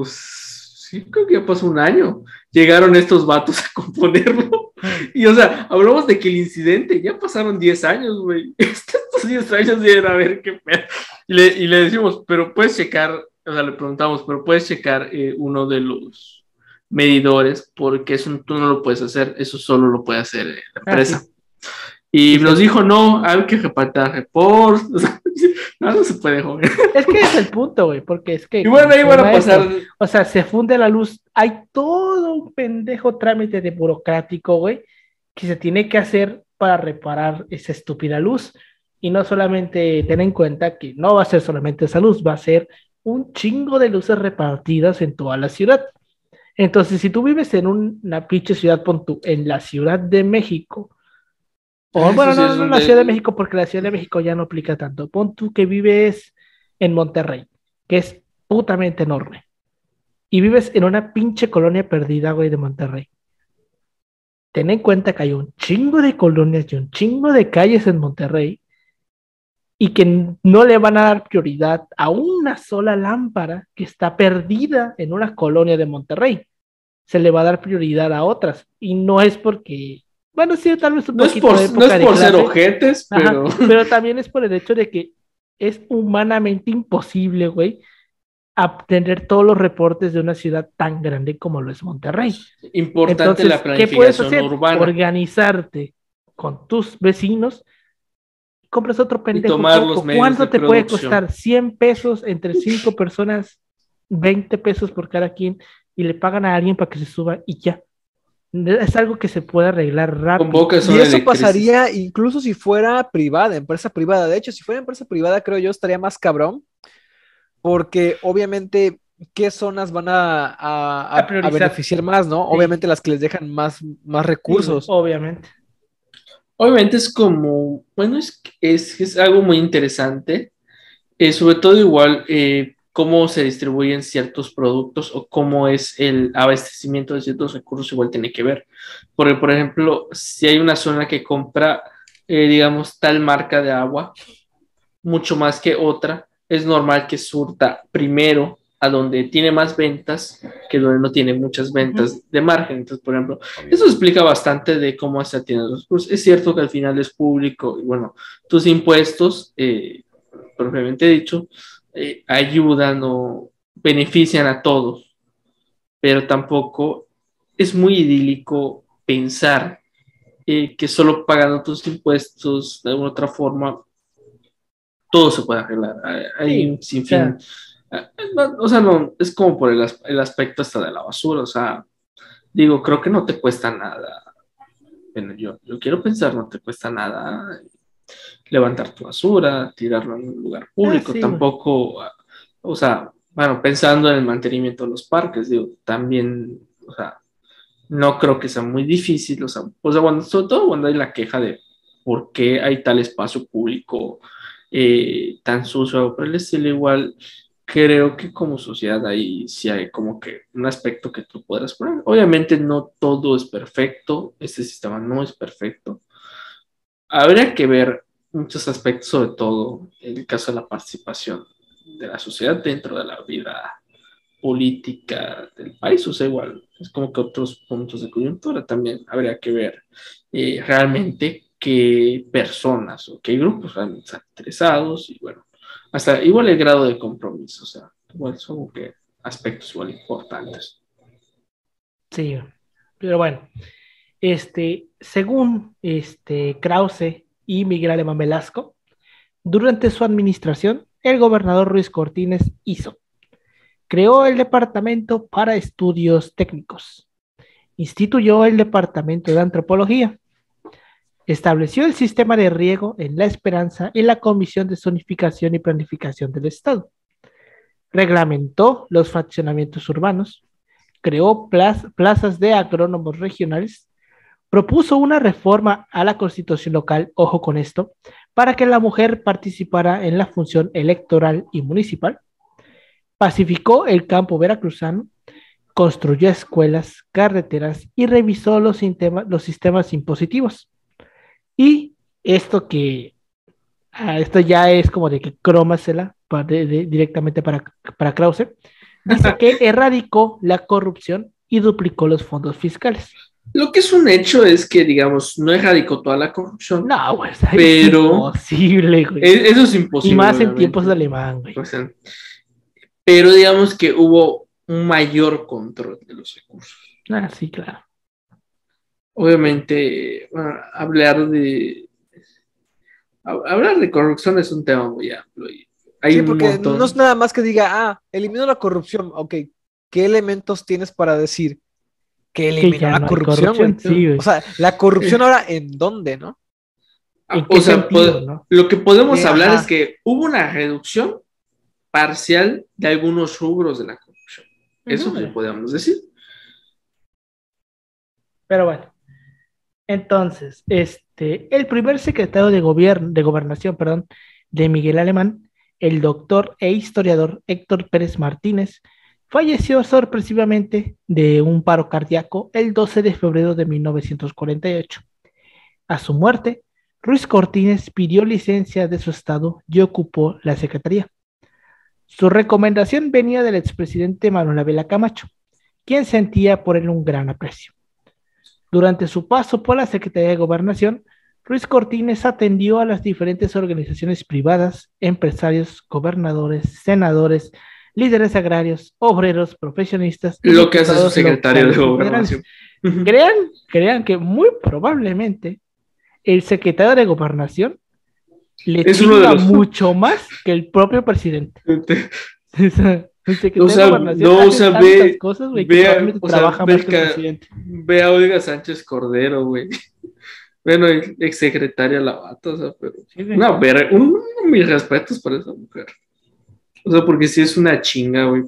sí, creo que ya pasó un año, llegaron estos vatos a componerlo. Y, o sea, hablamos de que el incidente, ya pasaron 10 años, güey. Estos 10 años deben a ver qué pedo. Y le decimos, pero puedes checar, o sea, le preguntamos, pero puedes checar uno de los medidores, porque eso tú no lo puedes hacer, eso solo lo puede hacer la empresa. Sí. Y nos dijo, no, hay que repartir reports. O sea, no se puede, joder. Es que es el punto, güey, porque es que... Y bueno, ahí van a pasar... O sea, se funde la luz. Hay todo un pendejo trámite de burocrático, güey, que se tiene que hacer para reparar esa estúpida luz. Y no solamente ten en cuenta que no va a ser solamente esa luz, va a ser un chingo de luces repartidas en toda la ciudad. Entonces, si tú vives en una pinche ciudad, pon tú, en la Ciudad de México, o bueno, no la Ciudad de México, porque la Ciudad de México ya no aplica tanto. Pon tú que vives en Monterrey, que es putamente enorme, y vives en una pinche colonia perdida, güey, de Monterrey. Ten en cuenta que hay un chingo de colonias y un chingo de calles en Monterrey, y que no le van a dar prioridad a una sola lámpara que está perdida en una colonia de Monterrey. Se le va a dar prioridad a otras, y no es porque... Bueno, sí, tal vez un poquito de época de clase. No es por ser ojetes, pero... Ajá, pero también es por el hecho de que es humanamente imposible, güey, obtener todos los reportes de una ciudad tan grande como lo es Monterrey. Importante. Entonces, la planificación ¿qué puedes hacer? Urbana. Organizarte con tus vecinos, compras otro pendejo. Y tomar los medios ¿Cuánto te puede producción? costar? 100 pesos entre 5 personas, 20 pesos por cada quien, y le pagan a alguien para que se suba y ya. Es algo que se puede arreglar rápido. Y eso pasaría incluso si fuera privada, empresa privada. De hecho, si fuera empresa privada, creo yo estaría más cabrón, porque obviamente qué zonas van a priorizar. beneficiar más, ¿no? Sí. Obviamente las que les dejan más recursos. Sí, obviamente. Obviamente es como, bueno, es algo muy interesante, sobre todo igual cómo se distribuyen ciertos productos o cómo es el abastecimiento de ciertos recursos igual tiene que ver. Porque, por ejemplo, si hay una zona que compra, digamos, tal marca de agua, mucho más que otra, es normal que surta primero a donde tiene más ventas que donde no tiene muchas ventas de margen. Entonces, por ejemplo, eso explica bastante de cómo se atienden los recursos. Es cierto que al final es público y bueno, tus impuestos, propiamente dicho, ayudan o benefician a todos, pero tampoco es muy idílico pensar que solo pagando tus impuestos de alguna otra forma todo se puede arreglar. Hay Sí, un sinfín. O sea, no, es como por el aspecto hasta de la basura. O sea, digo, creo que no te cuesta nada. Bueno, yo quiero pensar, no te cuesta nada levantar tu basura, tirarlo en un lugar público. sí, güey. Tampoco, o sea, bueno, pensando en el mantenimiento de los parques, digo, también, o sea, no creo que sea muy difícil. O sea sobre todo cuando hay la queja de por qué hay tal espacio público tan sucio o por el estilo, igual creo que como sociedad ahí sí hay como que un aspecto que tú podrás poner. Obviamente no todo es perfecto, este sistema no es perfecto. Habría que ver muchos aspectos, sobre todo en el caso de la participación de la sociedad dentro de la vida política del país, o sea, igual, es como que otros puntos de coyuntura también habría que ver realmente qué personas o qué grupos realmente están interesados y bueno, hasta igual el grado de compromiso, o sea, igual son como que aspectos igual importantes. Sí, pero bueno, según Krause y Miguel Alemán Velasco, durante su administración, el gobernador Ruiz Cortines creó el Departamento para Estudios Técnicos, instituyó el Departamento de Antropología, estableció el sistema de riego en La Esperanza y la Comisión de Zonificación y Planificación del Estado, reglamentó los fraccionamientos urbanos, creó plazas de agrónomos regionales, propuso una reforma a la constitución local, ojo con esto, para que la mujer participara en la función electoral y municipal, pacificó el campo veracruzano, construyó escuelas, carreteras y revisó los sistemas impositivos. Y esto ya es como de que cromasela directamente para Krause, dice que erradicó la corrupción y duplicó los fondos fiscales. Lo que es un hecho es que, digamos, no erradicó toda la corrupción, No, güey, pero es imposible, güey. eso es imposible. Y más obviamente. en tiempos de Alemán, güey. O sea, pero digamos que hubo un mayor control de los recursos. Ah, sí, claro. Obviamente, bueno, hablar de corrupción es un tema muy amplio y hay Sí, un porque montón. no es nada más que diga, eliminó la corrupción. Ok, ¿qué elementos tienes para decir que eliminó la no hay corrupción, güey? sí, güey. O sea, la corrupción ahora, ¿en dónde, no? ¿En O qué sea, sentido, no? lo que podemos hablar Ajá. es que hubo una reducción parcial de algunos rubros de la corrupción. Eso sí podemos decir. Pero bueno, entonces, el primer secretario de gobernación, perdón, de Miguel Alemán, el doctor e historiador Héctor Pérez Martínez, falleció sorpresivamente de un paro cardíaco el 12 de febrero de 1948. A su muerte, Ruiz Cortines pidió licencia de su estado y ocupó la secretaría. Su recomendación venía del expresidente Manuel Ávila Camacho, quien sentía por él un gran aprecio. Durante su paso por la Secretaría de Gobernación, Ruiz Cortines atendió a las diferentes organizaciones privadas, empresarios, gobernadores, senadores, líderes agrarios, obreros, profesionistas y lo que hace su secretario de Gobernación. Crean que muy probablemente el secretario de Gobernación le chinga mucho más que el propio presidente. El secretario de Gobernación hace tantas cosas, güey, que probablemente trabaja más que el presidente. Ve a Olga Sánchez Cordero, güey. Bueno, el exsecretario Lavato, o sea, pero... Sí, no, pero mis respetos por esa mujer. O sea, porque sí es una chinga, güey.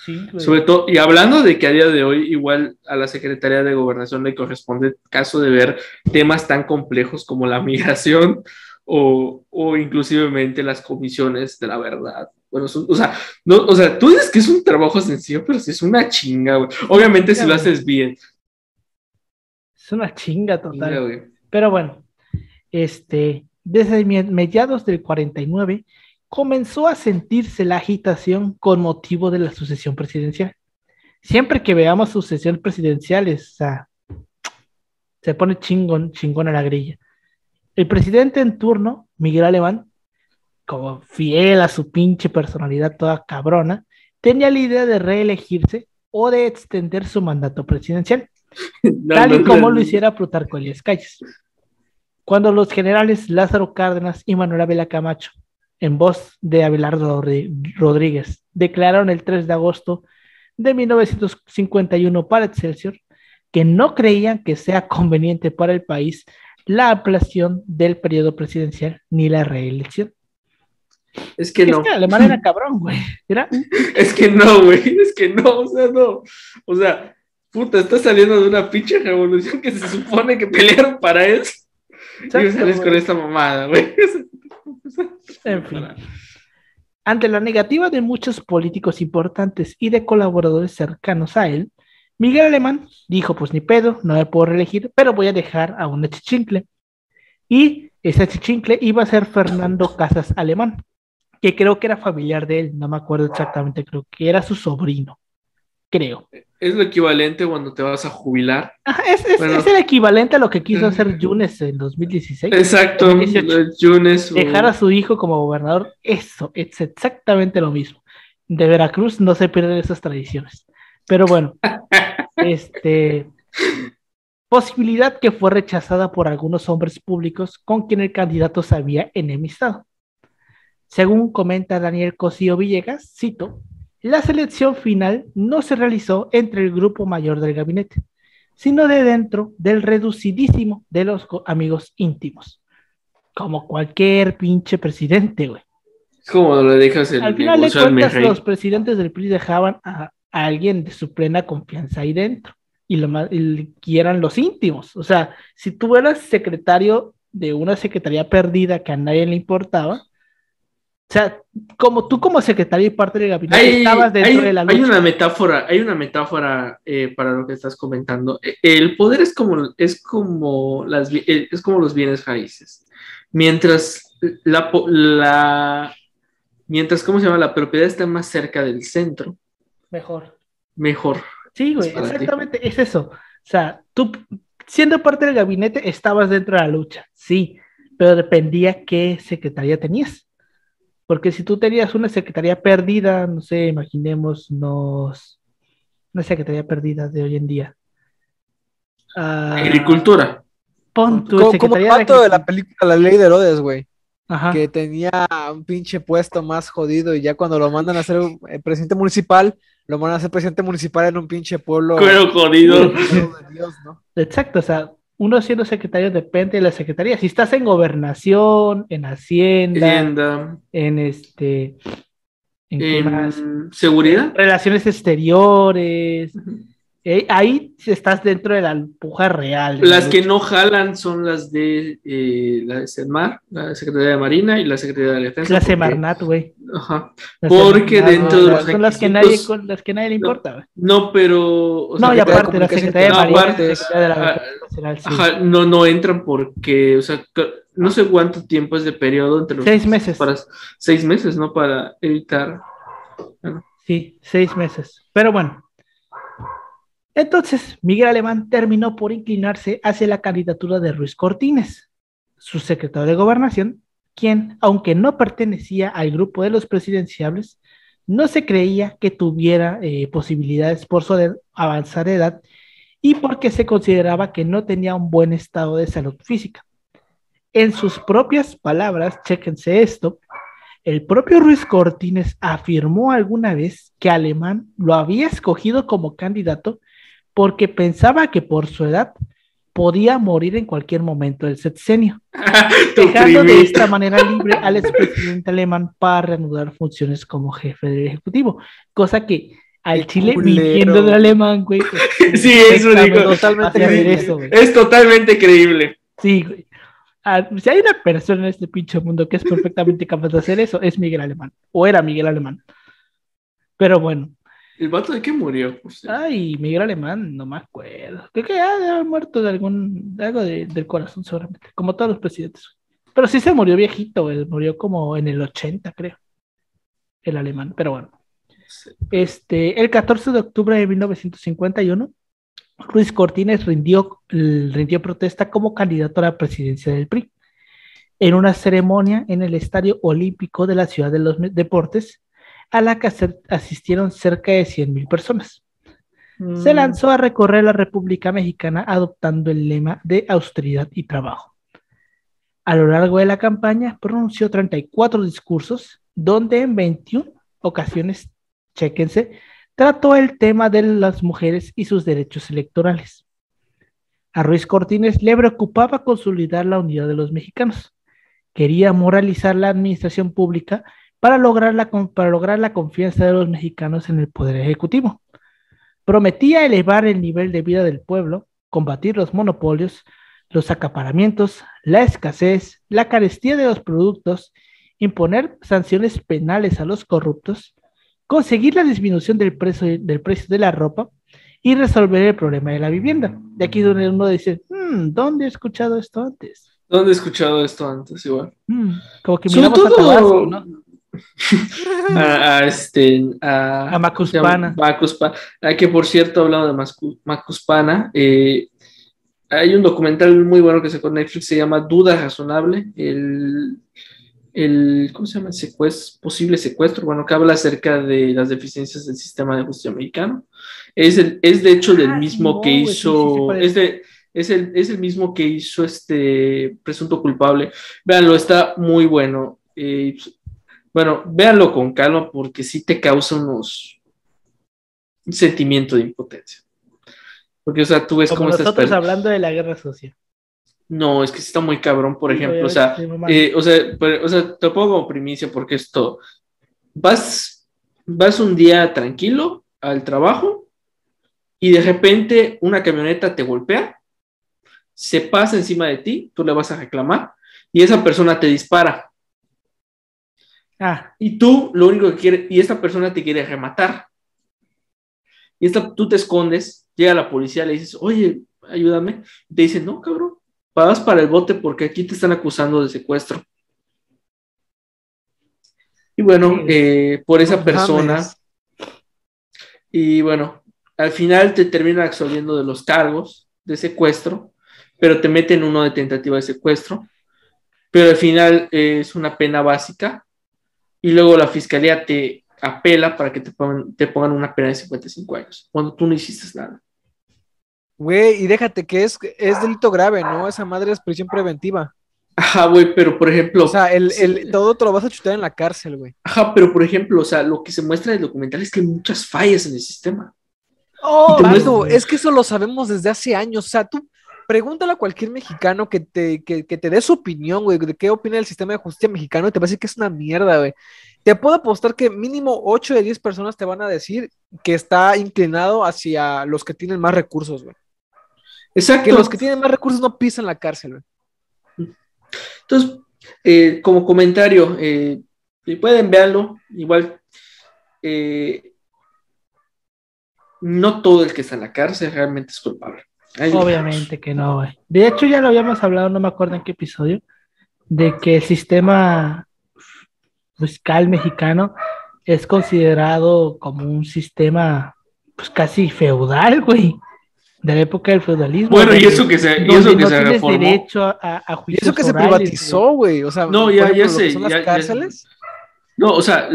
Sí, güey. Sobre todo, y hablando de que a día de hoy igual a la Secretaría de Gobernación le corresponde caso de ver temas tan complejos como la migración o inclusivemente las comisiones de la verdad. Bueno, o sea, no, o sea, tú dices que es un trabajo sencillo, pero sí es una chinga, güey. Obviamente si lo haces bien. Es una chinga total. Chinga, güey. Pero bueno, desde mediados del 49 comenzó a sentirse la agitación con motivo de la sucesión presidencial. Siempre que veamos sucesiones presidenciales, o sea, se pone chingona la grilla. El presidente en turno, Miguel Alemán, como fiel a su pinche personalidad toda cabrona, tenía la idea de reelegirse o de extender su mandato presidencial, tal y como lo hiciera Plutarco Elías Calles. Cuando los generales Lázaro Cárdenas y Manuel Ávila Camacho, en voz de Abelardo Rodríguez, declararon el 3 de agosto de 1951 para Excelsior que no creían que sea conveniente para el país la ampliación del periodo presidencial ni la reelección. Es que no. Es que Alemán era cabrón, güey. Es que no, güey. Es que no, o sea, no. O sea, puta, está saliendo de una pinche revolución que se supone que pelearon para eso. Exacto, y sales con esta mamada, güey. En fin. Ante la negativa de muchos políticos importantes y de colaboradores cercanos a él, Miguel Alemán dijo, pues ni pedo, no me puedo reelegir, pero voy a dejar a un achichincle. Y ese achichincle iba a ser Fernando Casas Alemán, que creo que era familiar de él, no me acuerdo exactamente, creo que era su sobrino, creo. Es lo equivalente cuando te vas a jubilar. Ajá, es el equivalente a lo que quiso hacer Yunes en 2016. Exacto, Yunes. Dejar a su hijo como gobernador, eso, es exactamente lo mismo. De Veracruz no se pierden esas tradiciones. Pero bueno, posibilidad que fue rechazada por algunos hombres públicos con quien el candidato se había enemistado. Según comenta Daniel Cosío Villegas, cito, la selección final no se realizó entre el grupo mayor del gabinete, sino de dentro del reducidísimo de los amigos íntimos. Como cualquier pinche presidente, güey. ¿Cómo le dejas el al final de cuentas, los presidentes del PRI dejaban a alguien de su plena confianza ahí dentro. Y eran los íntimos. O sea, si tú eras secretario de una secretaría perdida que a nadie le importaba, o sea, como tú como secretario y parte del gabinete estabas dentro de la lucha. Hay una metáfora para lo que estás comentando. El poder es como los bienes raíces. Mientras mientras, ¿cómo se llama? La propiedad está más cerca del centro. Mejor. Sí, güey, exactamente, es eso. O sea, tú siendo parte del gabinete estabas dentro de la lucha, sí, pero dependía qué secretaría tenías. Porque si tú tenías una secretaría perdida, no sé, imaginémonos una secretaría perdida de hoy en día. Agricultura. Pon tu secretaría de la película La Ley de Herodes, güey. Ajá. Que tenía un pinche puesto más jodido y ya cuando lo mandan a ser presidente municipal, lo mandan a ser presidente municipal en un pinche pueblo. Pero jodido. Dios, ¿no? Exacto, o sea, uno siendo secretario depende de la secretaría. Si estás en gobernación, en hacienda. En ¿qué más? Seguridad. Relaciones exteriores. Ahí estás dentro de la puja real. Las que no jalan son las de la Semarnat, la Secretaría de Marina y la Secretaría de Defensa. La Semarnat, güey. Ajá. Porque dentro de los son las que nadie le importa, güey. No, pero. O sea, no, y aparte, la Secretaría de Marina. Ajá, no entran porque, o sea, no sé cuánto tiempo es de periodo entre los 6 meses. 6 meses, ¿no? Para evitar. Bueno. Sí, 6 meses. Pero bueno. Entonces, Miguel Alemán terminó por inclinarse hacia la candidatura de Ruiz Cortines, su secretario de Gobernación, quien, aunque no pertenecía al grupo de los presidenciables, no se creía que tuviera posibilidades por su avanzada edad y porque se consideraba que no tenía un buen estado de salud física. En sus propias palabras, chéquense esto, el propio Ruiz Cortines afirmó alguna vez que Alemán lo había escogido como candidato porque pensaba que por su edad podía morir en cualquier momento del sexenio, dejando de esta manera libre al expresidente alemán para reanudar funciones como jefe del Ejecutivo, cosa que al Qué Chile culero. mintiendo de alemán, güey. Sí, eso digo. Totalmente Hacer creíble. eso, güey. Es totalmente creíble. Sí, güey. Si hay una persona en este pinche mundo que es perfectamente capaz de hacer eso, es Miguel Alemán. O era Miguel Alemán. Pero bueno. ¿El vato de qué murió? Ay, Miguel Alemán, no me acuerdo. Creo que ha de haber muerto de algo del corazón, seguramente. Como todos los presidentes. Pero sí se murió viejito, güey. Murió como en el 80, creo. El alemán. Pero bueno. El 14 de octubre de 1951, Ruiz Cortines rindió protesta como candidato a la presidencia del PRI en una ceremonia en el Estadio Olímpico de la Ciudad de los Deportes, a la que asistieron cerca de 100,000 personas. Se lanzó a recorrer la República Mexicana adoptando el lema de austeridad y trabajo. A lo largo de la campaña pronunció 34 discursos, donde en 21 ocasiones, chéquense, trató el tema de las mujeres y sus derechos electorales. A Ruiz Cortines le preocupaba consolidar la unidad de los mexicanos. Quería moralizar la administración pública para lograr la confianza de los mexicanos en el poder ejecutivo. Prometía elevar el nivel de vida del pueblo, combatir los monopolios, los acaparamientos, la escasez, la carestía de los productos, imponer sanciones penales a los corruptos, conseguir la disminución del precio de la ropa y resolver el problema de la vivienda. De aquí donde uno dice, ¿dónde he escuchado esto antes? ¿Dónde he escuchado esto antes? Igual. Como que Sobre miramos todo... a Tabasco, ¿no? a Macuspana. Que por cierto, hablando de Macuspana, hay un documental muy bueno que sacó en Netflix, se llama Duda Razonable, ¿cómo se llama? Posible secuestro, bueno, que habla acerca de las deficiencias del sistema de justicia mexicano. Es de hecho del mismo que hizo, es el mismo que hizo Presunto Culpable. Véanlo, está muy bueno. Bueno, véanlo con calma porque sí te causa un sentimiento de impotencia. Porque, o sea, tú ves como cómo nosotros hablando de la guerra sucia. No, es que sí está muy cabrón, por ejemplo. O sea, te lo pongo como primicia porque esto, vas un día tranquilo al trabajo y de repente una camioneta te golpea, se pasa encima de ti, tú le vas a reclamar y esa persona te dispara. Y tú lo único que quieres, y esta persona te quiere rematar. Y tú te escondes, llega la policía, le dices, oye, ayúdame. Y te dicen, no, cabrón, vas para el bote porque aquí te están acusando de secuestro. Y bueno, por esa persona. Y bueno, al final te terminan absolviendo de los cargos de secuestro, pero te meten uno de tentativa de secuestro. Pero al final es una pena básica. Y luego la fiscalía te apela para que te pongan una pena de 55 años, cuando tú no hiciste nada. Güey, y déjate que es delito grave, ¿no? Esa madre es prisión preventiva. Ajá, güey, pero por ejemplo... O sea, todo te lo vas a chutar en la cárcel, güey. Ajá, pero por ejemplo, o sea, lo que se muestra en el documental es que hay muchas fallas en el sistema. Es que eso lo sabemos desde hace años. O sea, tú pregúntale a cualquier mexicano que te dé su opinión, güey, de qué opina el sistema de justicia mexicano y te va a decir que es una mierda, güey. Te puedo apostar que mínimo 8 de 10 personas te van a decir que está inclinado hacia los que tienen más recursos, güey. Exacto. Que los que tienen más recursos no pisan la cárcel, güey. Entonces, como comentario, si pueden verlo, igual no todo el que está en la cárcel realmente es culpable. Obviamente que no, güey. De hecho, ya lo habíamos hablado, no me acuerdo en qué episodio, de que el sistema fiscal mexicano es considerado como un sistema pues casi feudal, güey, de la época del feudalismo. Bueno, y eso que se reformó. Derecho a juicios y eso que orales, se privatizó, güey. O sea, no, ya sé. ¿Son las cárceles? No, o sea,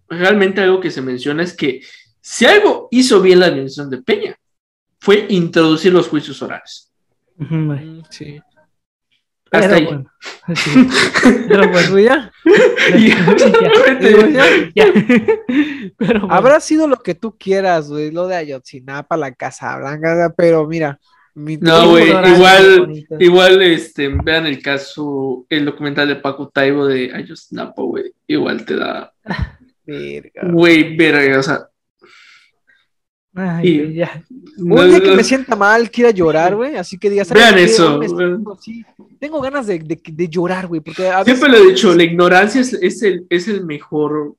realmente algo que se menciona es que si algo hizo bien la administración de Peña fue introducir los juicios orales. Sí. Hasta ahí. Bueno, sí. Pero bueno, ya. Pero bueno. Habrá sido lo que tú quieras, güey, lo de Ayotzinapa, la Casa Blanca, pero mira. No, güey, igual, vean el caso, el documental de Paco Taibo de Ayotzinapa, güey, igual te da. Güey, verga, o sea. Ay, Y- güey, ya. Un día que me sienta mal, quiera llorar, güey, así que digas, Vean ¿sabes qué? eso, Hoy me siento así. Tengo ganas de llorar, güey, porque a veces... Siempre lo he dicho, la ignorancia es el mejor,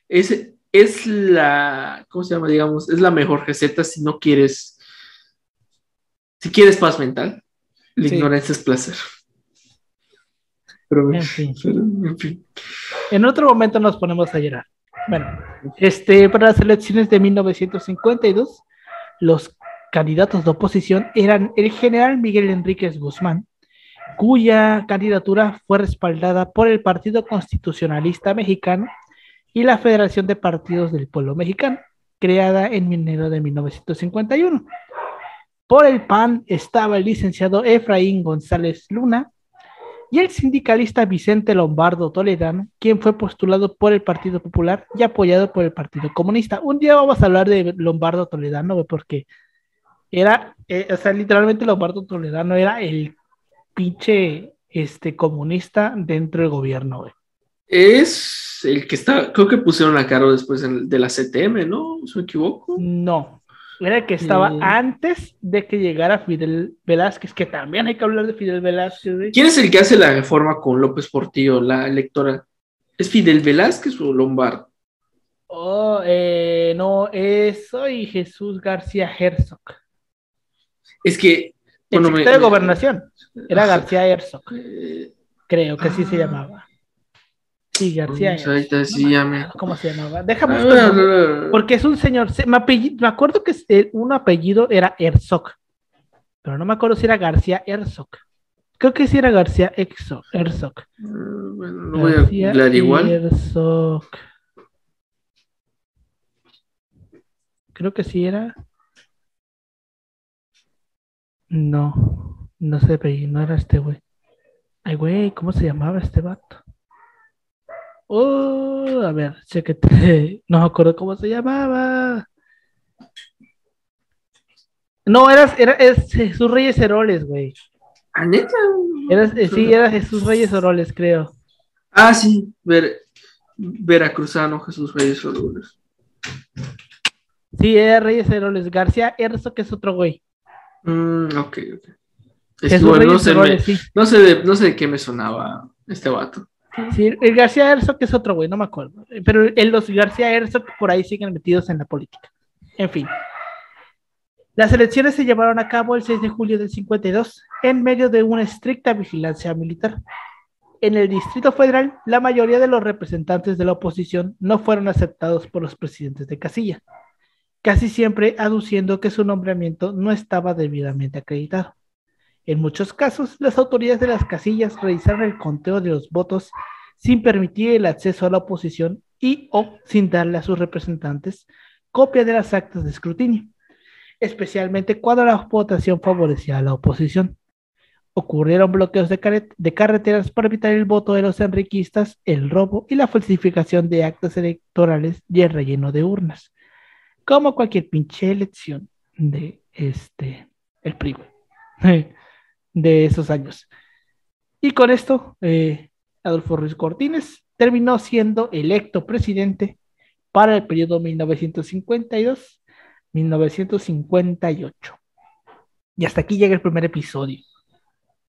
es la, ¿cómo se llama? Digamos, es la mejor receta si quieres paz mental, la Sí. ignorancia es placer. Pero, En fin. en fin. En otro momento nos ponemos a llorar. Bueno, para las elecciones de 1952, los candidatos de oposición eran el general Miguel Enríquez Guzmán, cuya candidatura fue respaldada por el Partido Constitucionalista Mexicano y la Federación de Partidos del Pueblo Mexicano, creada en enero de 1951. Por el PAN estaba el licenciado Efraín González Luna y el sindicalista Vicente Lombardo Toledano, quien fue postulado por el Partido Popular y apoyado por el Partido Comunista. Un día vamos a hablar de Lombardo Toledano, güey, porque era, literalmente Lombardo Toledano era el pinche comunista dentro del gobierno, güey. Es el que está, creo que pusieron a cargo después de la CTM, ¿no? ¿Se me equivoco? No, era el que estaba Mm. antes de que llegara Fidel Velázquez, que también hay que hablar de Fidel Velázquez, güey. ¿Quién es el que hace la reforma con López Portillo, la electoral? ¿Es Fidel Velázquez o Lombardo? Oh, no, soy Jesús García Herzog. Es que, El bueno, secretario de Gobernación era Ajá. García Herzog, eh, creo que así se Ah. llamaba. Sí, García ahorita Herzog. sí No me ya me- acuerdo ¿Cómo se llamaba? Déjame buscar el nombre, porque es un señor. Me acuerdo que un apellido era Herzog, pero no me acuerdo si era García Herzog. Creo que sí era García Herzog. Bueno, lo voy a García googlear igual. Herzog. Creo que sí era. No, no sé, no era este güey. Ay, güey, ¿cómo se llamaba este vato? Oh, a ver, chéquete. No me acuerdo cómo se llamaba. No, es Jesús Reyes Heroles, güey. ¿Ah, neta? Sí, era Jesús Reyes Heroles, creo. Ah, sí, Veracruzano Jesús Reyes Heroles. Sí, era Reyes Heroles. García Herzog, que es otro güey. Ok. Es Jesús igual, Reyes Heroles, sí. no sé de qué me sonaba este vato. Sí, el García Herzog, que es otro güey, no me acuerdo. Pero los García Herzog por ahí siguen metidos en la política. En fin. Las elecciones se llevaron a cabo el 6 de julio del 52, en medio de una estricta vigilancia militar. En el Distrito Federal, la mayoría de los representantes de la oposición no fueron aceptados por los presidentes de casilla, casi siempre aduciendo que su nombramiento no estaba debidamente acreditado. En muchos casos, las autoridades de las casillas realizaron el conteo de los votos sin permitir el acceso a la oposición o sin darle a sus representantes copia de las actas de escrutinio, especialmente cuando la votación favorecía a la oposición. Ocurrieron bloqueos de carreteras para evitar el voto de los enriquistas, el robo y la falsificación de actas electorales y el relleno de urnas, como cualquier pinche elección de el PRI, de esos años. Y con esto, Adolfo Ruiz Cortines terminó siendo electo presidente para el periodo 1952-1958. Y hasta aquí llega el primer episodio.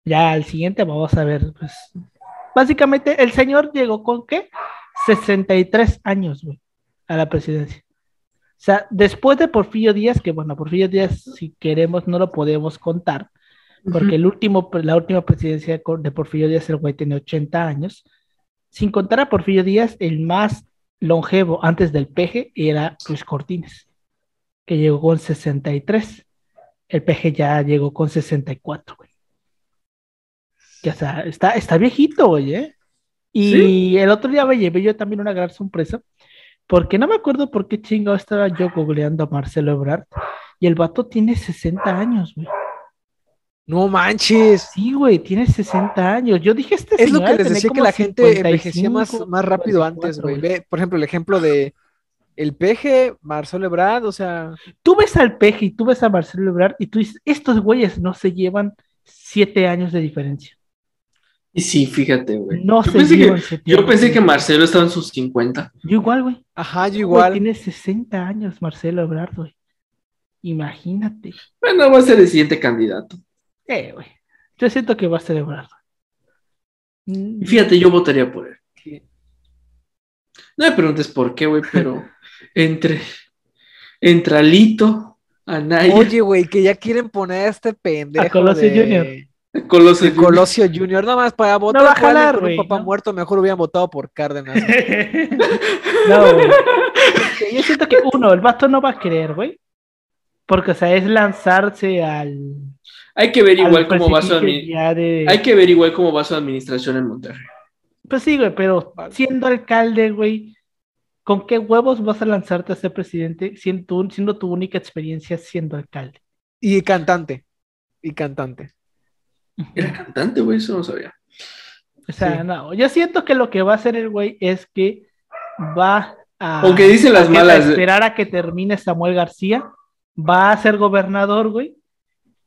Ya al siguiente vamos a ver, pues, básicamente el señor llegó con ¿qué? 63 años, güey, a la presidencia. O sea, después de Porfirio Díaz, que bueno, Porfirio Díaz, si queremos, no lo podemos contar, porque la última presidencia de Porfirio Díaz, el güey tenía 80 años. Sin contar a Porfirio Díaz, el más longevo antes del peje era Ruiz Cortines, que llegó con 63. El peje ya llegó con 64, güey. Que, o sea, está viejito, güey, ¿eh? Y ¿sí? El otro día me llevé yo también una gran sorpresa, porque no me acuerdo por qué chingado estaba yo googleando a Marcelo Ebrard, y el vato tiene 60 años, güey. No manches. Sí, güey, tiene 60 años. Yo dije, es lo que les decía, que la gente envejecía más rápido antes, güey. Ve, por ejemplo, el ejemplo de el peje, Marcelo Ebrard, o sea... Tú ves al peje y tú ves a Marcelo Ebrard y tú dices, estos güeyes no se llevan 7 años de diferencia. Y sí, fíjate, güey. No yo pensé que Marcelo estaba en sus 50. Yo igual, güey. Ajá, yo igual. Tiene 60 años Marcelo Ebrard, güey. Imagínate. Bueno, va a ser el siguiente candidato. Güey. Yo siento que va a ser Ebrard. Y fíjate, yo votaría por él. No me preguntes por qué, güey, pero entre Alito, Anaya, Oye, güey, que ya quieren poner a este A pendejo Colosio Junior. Colosio de Junior. Colosio Junior. Nada más para No votar va a por alguien jalar, con un güey, papá ¿no? muerto, mejor hubieran votado por Cárdenas. No, güey. Yo siento que uno, el vato no va a querer, güey. Porque, o sea, es lanzarse Hay que ver al igual cómo va precipicio ya de... Hay que ver igual cómo va su administración en Monterrey. Pues sí, güey, pero Vale. siendo alcalde, güey, ¿con qué huevos vas a lanzarte a ser presidente siendo tu única experiencia siendo alcalde? Y cantante. Y cantante. Era cantante, güey, eso no sabía. O sea, Sí. no, yo siento que lo que va a hacer el güey es que va Aunque dicen las a malas. esperar a que termine Samuel García, va a ser gobernador, güey,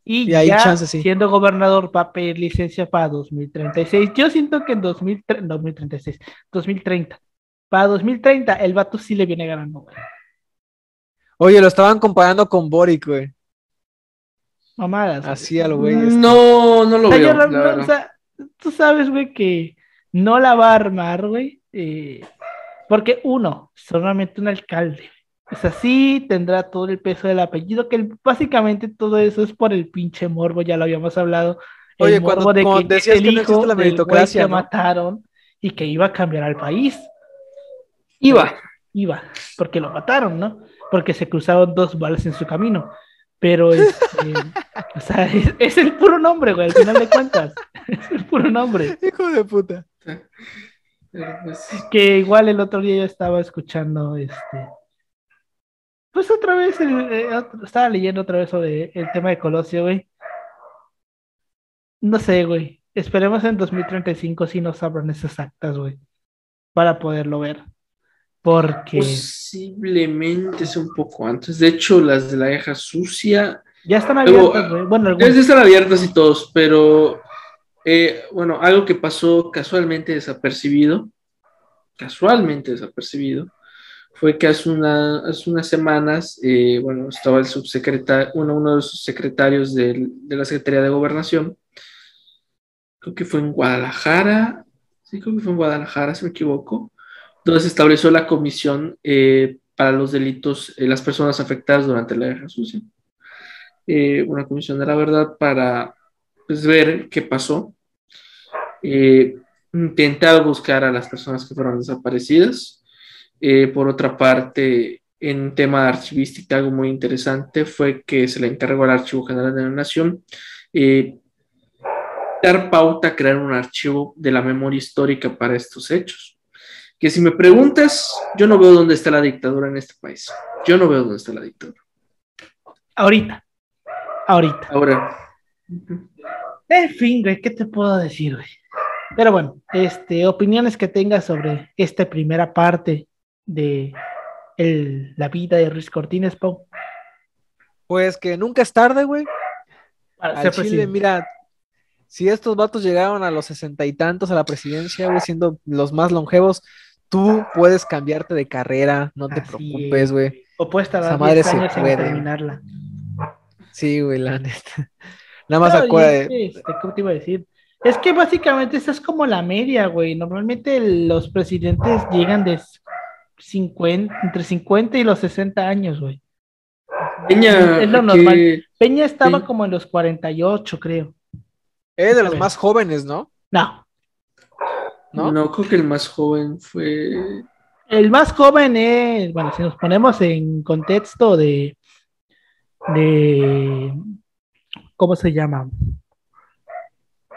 y Y ahí ya chance, sí. siendo gobernador va a pedir licencia para 2036. Yo siento que en 2036, 2030, para 2030 el vato sí le viene ganando, güey. Oye, lo estaban comparando con Boric, güey. Mamadas, güey. Así a lo güey. No, no lo O sea, veo, yo la no, o verdad. sea, tú sabes, güey, que no la va a armar, güey, porque uno, solamente un alcalde. O sea, sí tendrá todo el peso del apellido, que básicamente todo eso es por el pinche morbo, ya lo habíamos hablado, el Oye, morbo de cuando que es decías el que no existe hijo la del güey meritocracia, que ¿no? mataron y que iba a cambiar al país. Iba. Iba, porque lo mataron, ¿no? Porque se cruzaron dos balas en su camino. Pero, o sea, es el puro nombre, güey, al final de cuentas. Es el puro nombre. Hijo de puta. Pero, pues, Que igual el otro día yo estaba escuchando, pues otra vez, estaba leyendo otra vez sobre el tema de Colosio, güey. No sé, güey. Esperemos en 2035 si nos abran esas actas, güey, para poderlo ver. Porque posiblemente es un poco antes. De hecho, las de la Guerra Sucia. ya están Luego, abiertas, güey. Bueno, deben de algunas. estar abiertas y todos, pero bueno, algo que pasó casualmente desapercibido, fue que hace unas semanas, bueno, estaba el subsecretario, uno de los secretarios de la Secretaría de Gobernación, creo que fue en Guadalajara, sí, creo que fue en Guadalajara, si me equivoco, donde se estableció la comisión para los delitos, las personas afectadas durante la Guerra Sucia. Una comisión de la verdad para pues, ver qué pasó, intentar buscar a las personas que fueron desaparecidas. Por otra parte, en un tema de archivística, algo muy interesante fue que se le encargó al Archivo General de la Nación dar pauta a crear un archivo de la memoria histórica para estos hechos. Que si me preguntas, yo no veo dónde está la dictadura en este país. Yo no veo dónde está la dictadura. Ahorita. Ahora. En fin, güey, ¿qué te puedo decir, güey? Pero bueno, opiniones que tengas sobre esta primera parte de la vida de Ruiz Cortines, Pau, Pues que nunca es tarde, güey. para Al ser Chile, presidente. mira, si estos vatos llegaron a los 60 y tantos a la presidencia, güey, siendo los más longevos, tú puedes cambiarte de carrera, no te Así preocupes, es. güey. O puedes Esa tardar madre 10 se años en puede. terminarla. Sí, güey, la neta. Nada más No, y es acuérdate. que, ¿cómo te iba a decir? Es que básicamente esa es como la media, güey. Normalmente los presidentes llegan de 50, entre 50 y los 60 años, güey. Peña, Es lo normal. que Peña estaba como en los 48, creo. Es de A los ver. más jóvenes, ¿no? No, ¿No? no, creo que el más joven fue. el más joven es, bueno, si nos ponemos en contexto de, ¿cómo se llama?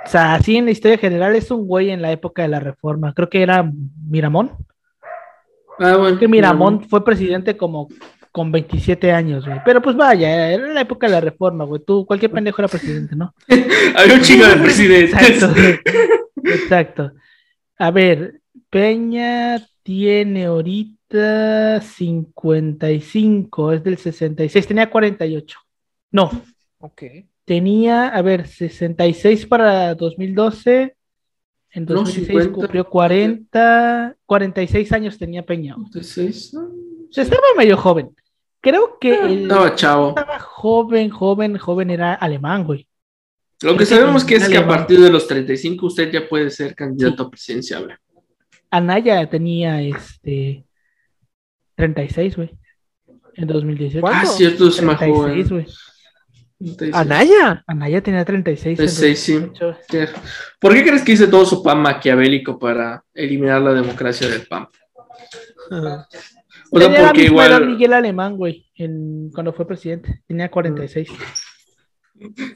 O sea, así en la historia general es un güey en la época de la Reforma. Creo que era Miramón. Ah, bueno. Que Miramón fue presidente como con 27 años, güey. Pero pues vaya, era la época de la Reforma, güey. Tú, cualquier pendejo era presidente, ¿no? Había un chingo de presidentes. Exacto, exacto. A ver, Peña tiene ahorita 55, es del 66, tenía 48. No, Ok. tenía, a ver, 66 para 2012, en No, 2016 50. cumplió 40, 46 años tenía Peña. 56, ¿no? O sea, estaba medio joven, Creo que Estaba chavo. estaba joven, era alemán, güey. Lo que sabemos que es que a partir de los 35 usted ya puede ser candidato presidencial. Anaya tenía 36, güey. En 2018. ¿Cuánto? Cierto, es más 36, joven. güey. 36. ¿Anaya? Anaya tenía 36. 36, sí. 2018. ¿Por qué crees que hice todo su plan maquiavélico para eliminar la democracia del PAN? O sea, Tenía la porque misma edad igual. Miguel Alemán, güey, cuando fue presidente. Tenía 46.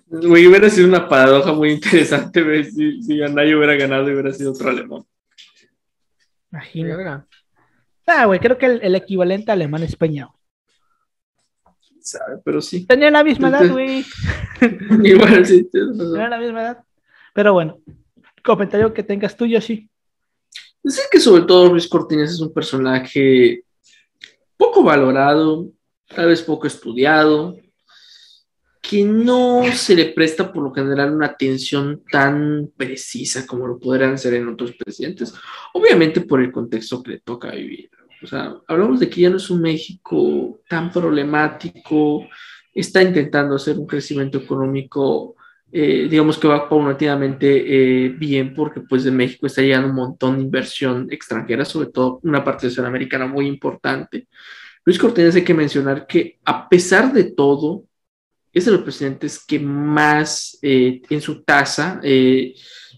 Güey, hubiera sido una paradoja muy interesante, güey, si Anaya hubiera ganado y hubiera sido otro alemán. Imagínate. Verga. Güey, creo que el equivalente alemán es Peña. ¿Sabe? Pero sí. Tenía la misma edad, güey. Igual, sí. tienes razón. Tenía la misma edad. Pero bueno, comentario que tengas tú, Yoshi. Decir que sobre todo Ruiz Cortines es un personaje poco valorado, tal vez poco estudiado, que no se le presta por lo general una atención tan precisa como lo podrían ser en otros presidentes, obviamente por el contexto que le toca vivir. O sea, hablamos de que ya no es un México tan problemático, está intentando hacer un crecimiento económico, digamos que va paulatinamente bien, porque pues de México está llegando un montón de inversión extranjera, sobre todo una participación americana muy importante. Luis Cortines, hay que mencionar que a pesar de todo, es de los presidentes que más en su tasa,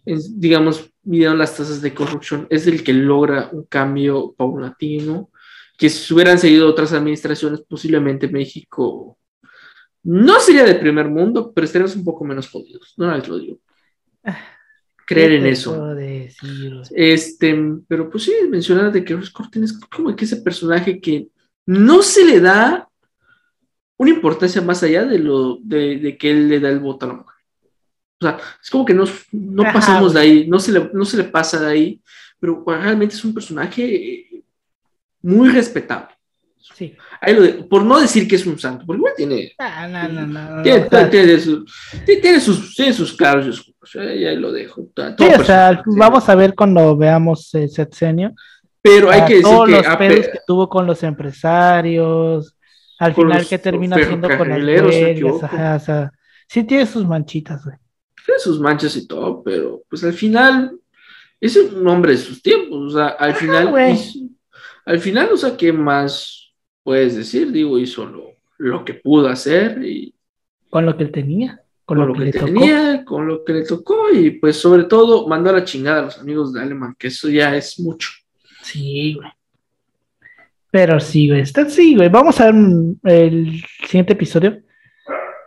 digamos, midieron las tasas de corrupción, es el que logra un cambio paulatino, que si hubieran seguido otras administraciones, posiblemente México no sería de primer mundo, pero estaríamos un poco menos jodidos, no les lo digo. Creer en eso. Pero pues sí, mencionar de que Luis Cortines es como que ese personaje que no se le da una importancia más allá de que él le da el voto a la mujer. O sea, es como que no pasamos de ahí, no se le pasa de ahí, pero realmente es un personaje muy respetable. Sí. Por no decir que es un santo, porque igual tiene. No. Tiene sus claros y oscuros. Ya lo dejo. Sí, o sea, vamos a ver cuando veamos el sexenio. Pero hay que decir todos que. los pedos que tuvo con los empresarios, al final que termina haciendo con las huelgas, o sea, sí tiene sus manchitas, güey. Tiene sus manchas y todo, pero pues al final es un hombre de sus tiempos. O sea, al final, o sea, ¿qué más puedes decir? Digo, hizo lo que pudo hacer y con lo que él tenía, con lo que le tenía, con lo que le tocó, y pues sobre todo mandó a la chingada a los amigos de Alemán, que eso ya es mucho. Sí, güey. Pero sí, güey. Vamos a ver el siguiente episodio.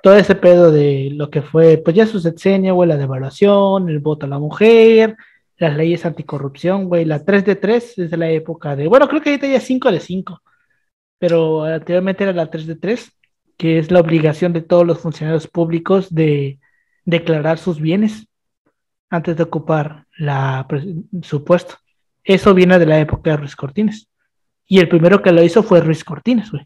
Todo ese pedo de lo que fue, pues ya su sexenio, güey, la devaluación, el voto a la mujer, las leyes anticorrupción, güey, la 3 de 3 desde la época de, bueno, creo que ahorita ya es 5 de 5, pero anteriormente era la 3 de 3, que es la obligación de todos los funcionarios públicos de declarar sus bienes antes de ocupar su puesto. Eso viene de la época de Ruiz Cortines. Y el primero que lo hizo fue Ruiz Cortines, güey.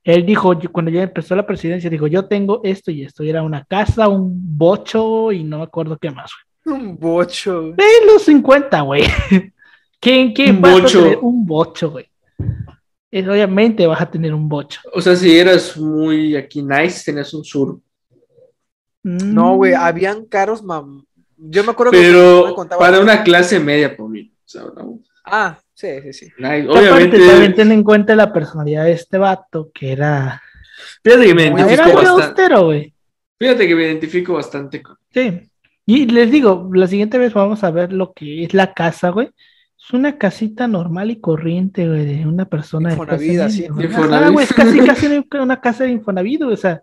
Él dijo, cuando ya empezó la presidencia, dijo, yo tengo esto y esto. Y era una casa, un bocho y no me acuerdo qué más, güey. Un bocho. En los 50, güey. ¿Quién va a tener un bocho, güey? Obviamente vas a tener un bocho. O sea, si eras muy aquí nice, tenías un sur. No, güey, habían caros, yo me acuerdo pero que para una clase media, por mí. O sea, ¿no? Sí. Nice. Obviamente. También ten en cuenta la personalidad de este vato, que era. Fíjate que me identifico bastante. Austero, güey. Fíjate que me identifico bastante con. Sí. Y les digo, la siguiente vez vamos a ver lo que es la casa, güey. Es una casita normal y corriente, güey, de una persona Infonavit, de así. güey, es casi una casa de Infonavit, o sea.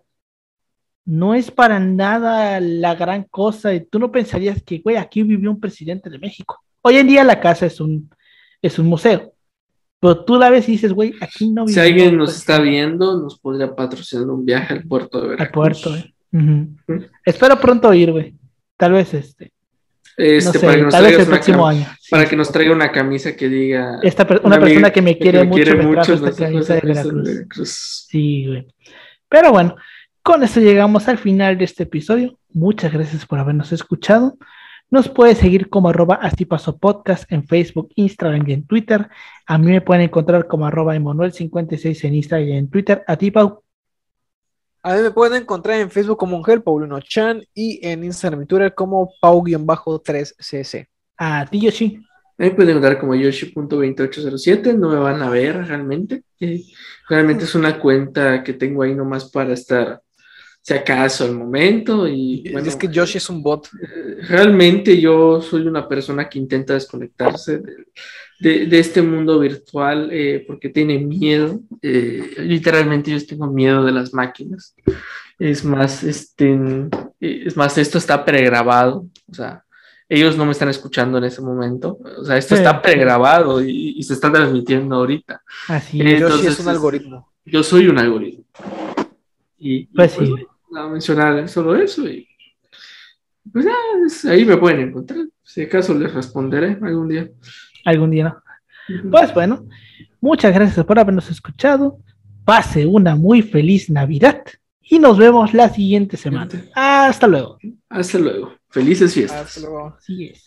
No es para nada la gran cosa. Y tú no pensarías que, güey, aquí vivió un presidente de México. Hoy en día la casa es un museo. Pero tú la ves y dices, güey, aquí no vivió. Si alguien nos está viendo, nos podría patrocinar un viaje al puerto de Veracruz. Al puerto, güey. Espero pronto ir, güey. Tal vez no sé, para que nos tal vez el próximo año. Para que nos traiga una camisa que diga. Una persona que me quiere mucho me trajo esta camisa de Veracruz. Sí, güey. Pero bueno. Con esto llegamos al final de este episodio. Muchas gracias por habernos escuchado. Nos puedes seguir como @astipasopodcast en Facebook, Instagram y en Twitter. A mí me pueden encontrar como @Emanuel56 en Instagram y en Twitter. A ti, Pau. A mí me pueden encontrar en Facebook como Ángel Paulino Chan y en Instagram y Twitter como Pau-3cc. A ti, Yoshi. Me pueden encontrar como Yoshi.2807, no me van a ver realmente. Realmente es una cuenta que tengo ahí nomás para estar, si acaso, al momento. Y bueno, es que Yoshi es un bot. Realmente yo soy una persona que intenta desconectarse de este mundo virtual porque tiene miedo. Literalmente yo tengo miedo de las máquinas. Es más, esto está pregrabado. O sea, ellos no me están escuchando en ese momento. O sea, esto está pregrabado y se está transmitiendo ahorita. Así es. Yoshi es un algoritmo. Yo soy un algoritmo. Pues sí. A mencionar solo eso y pues ahí me pueden encontrar. Si acaso les responderé algún día. Algún día, ¿no? Pues bueno, muchas gracias por habernos escuchado. Pase una muy feliz Navidad y nos vemos la siguiente semana. Hasta luego. Hasta luego. Felices fiestas. Hasta luego. Así es.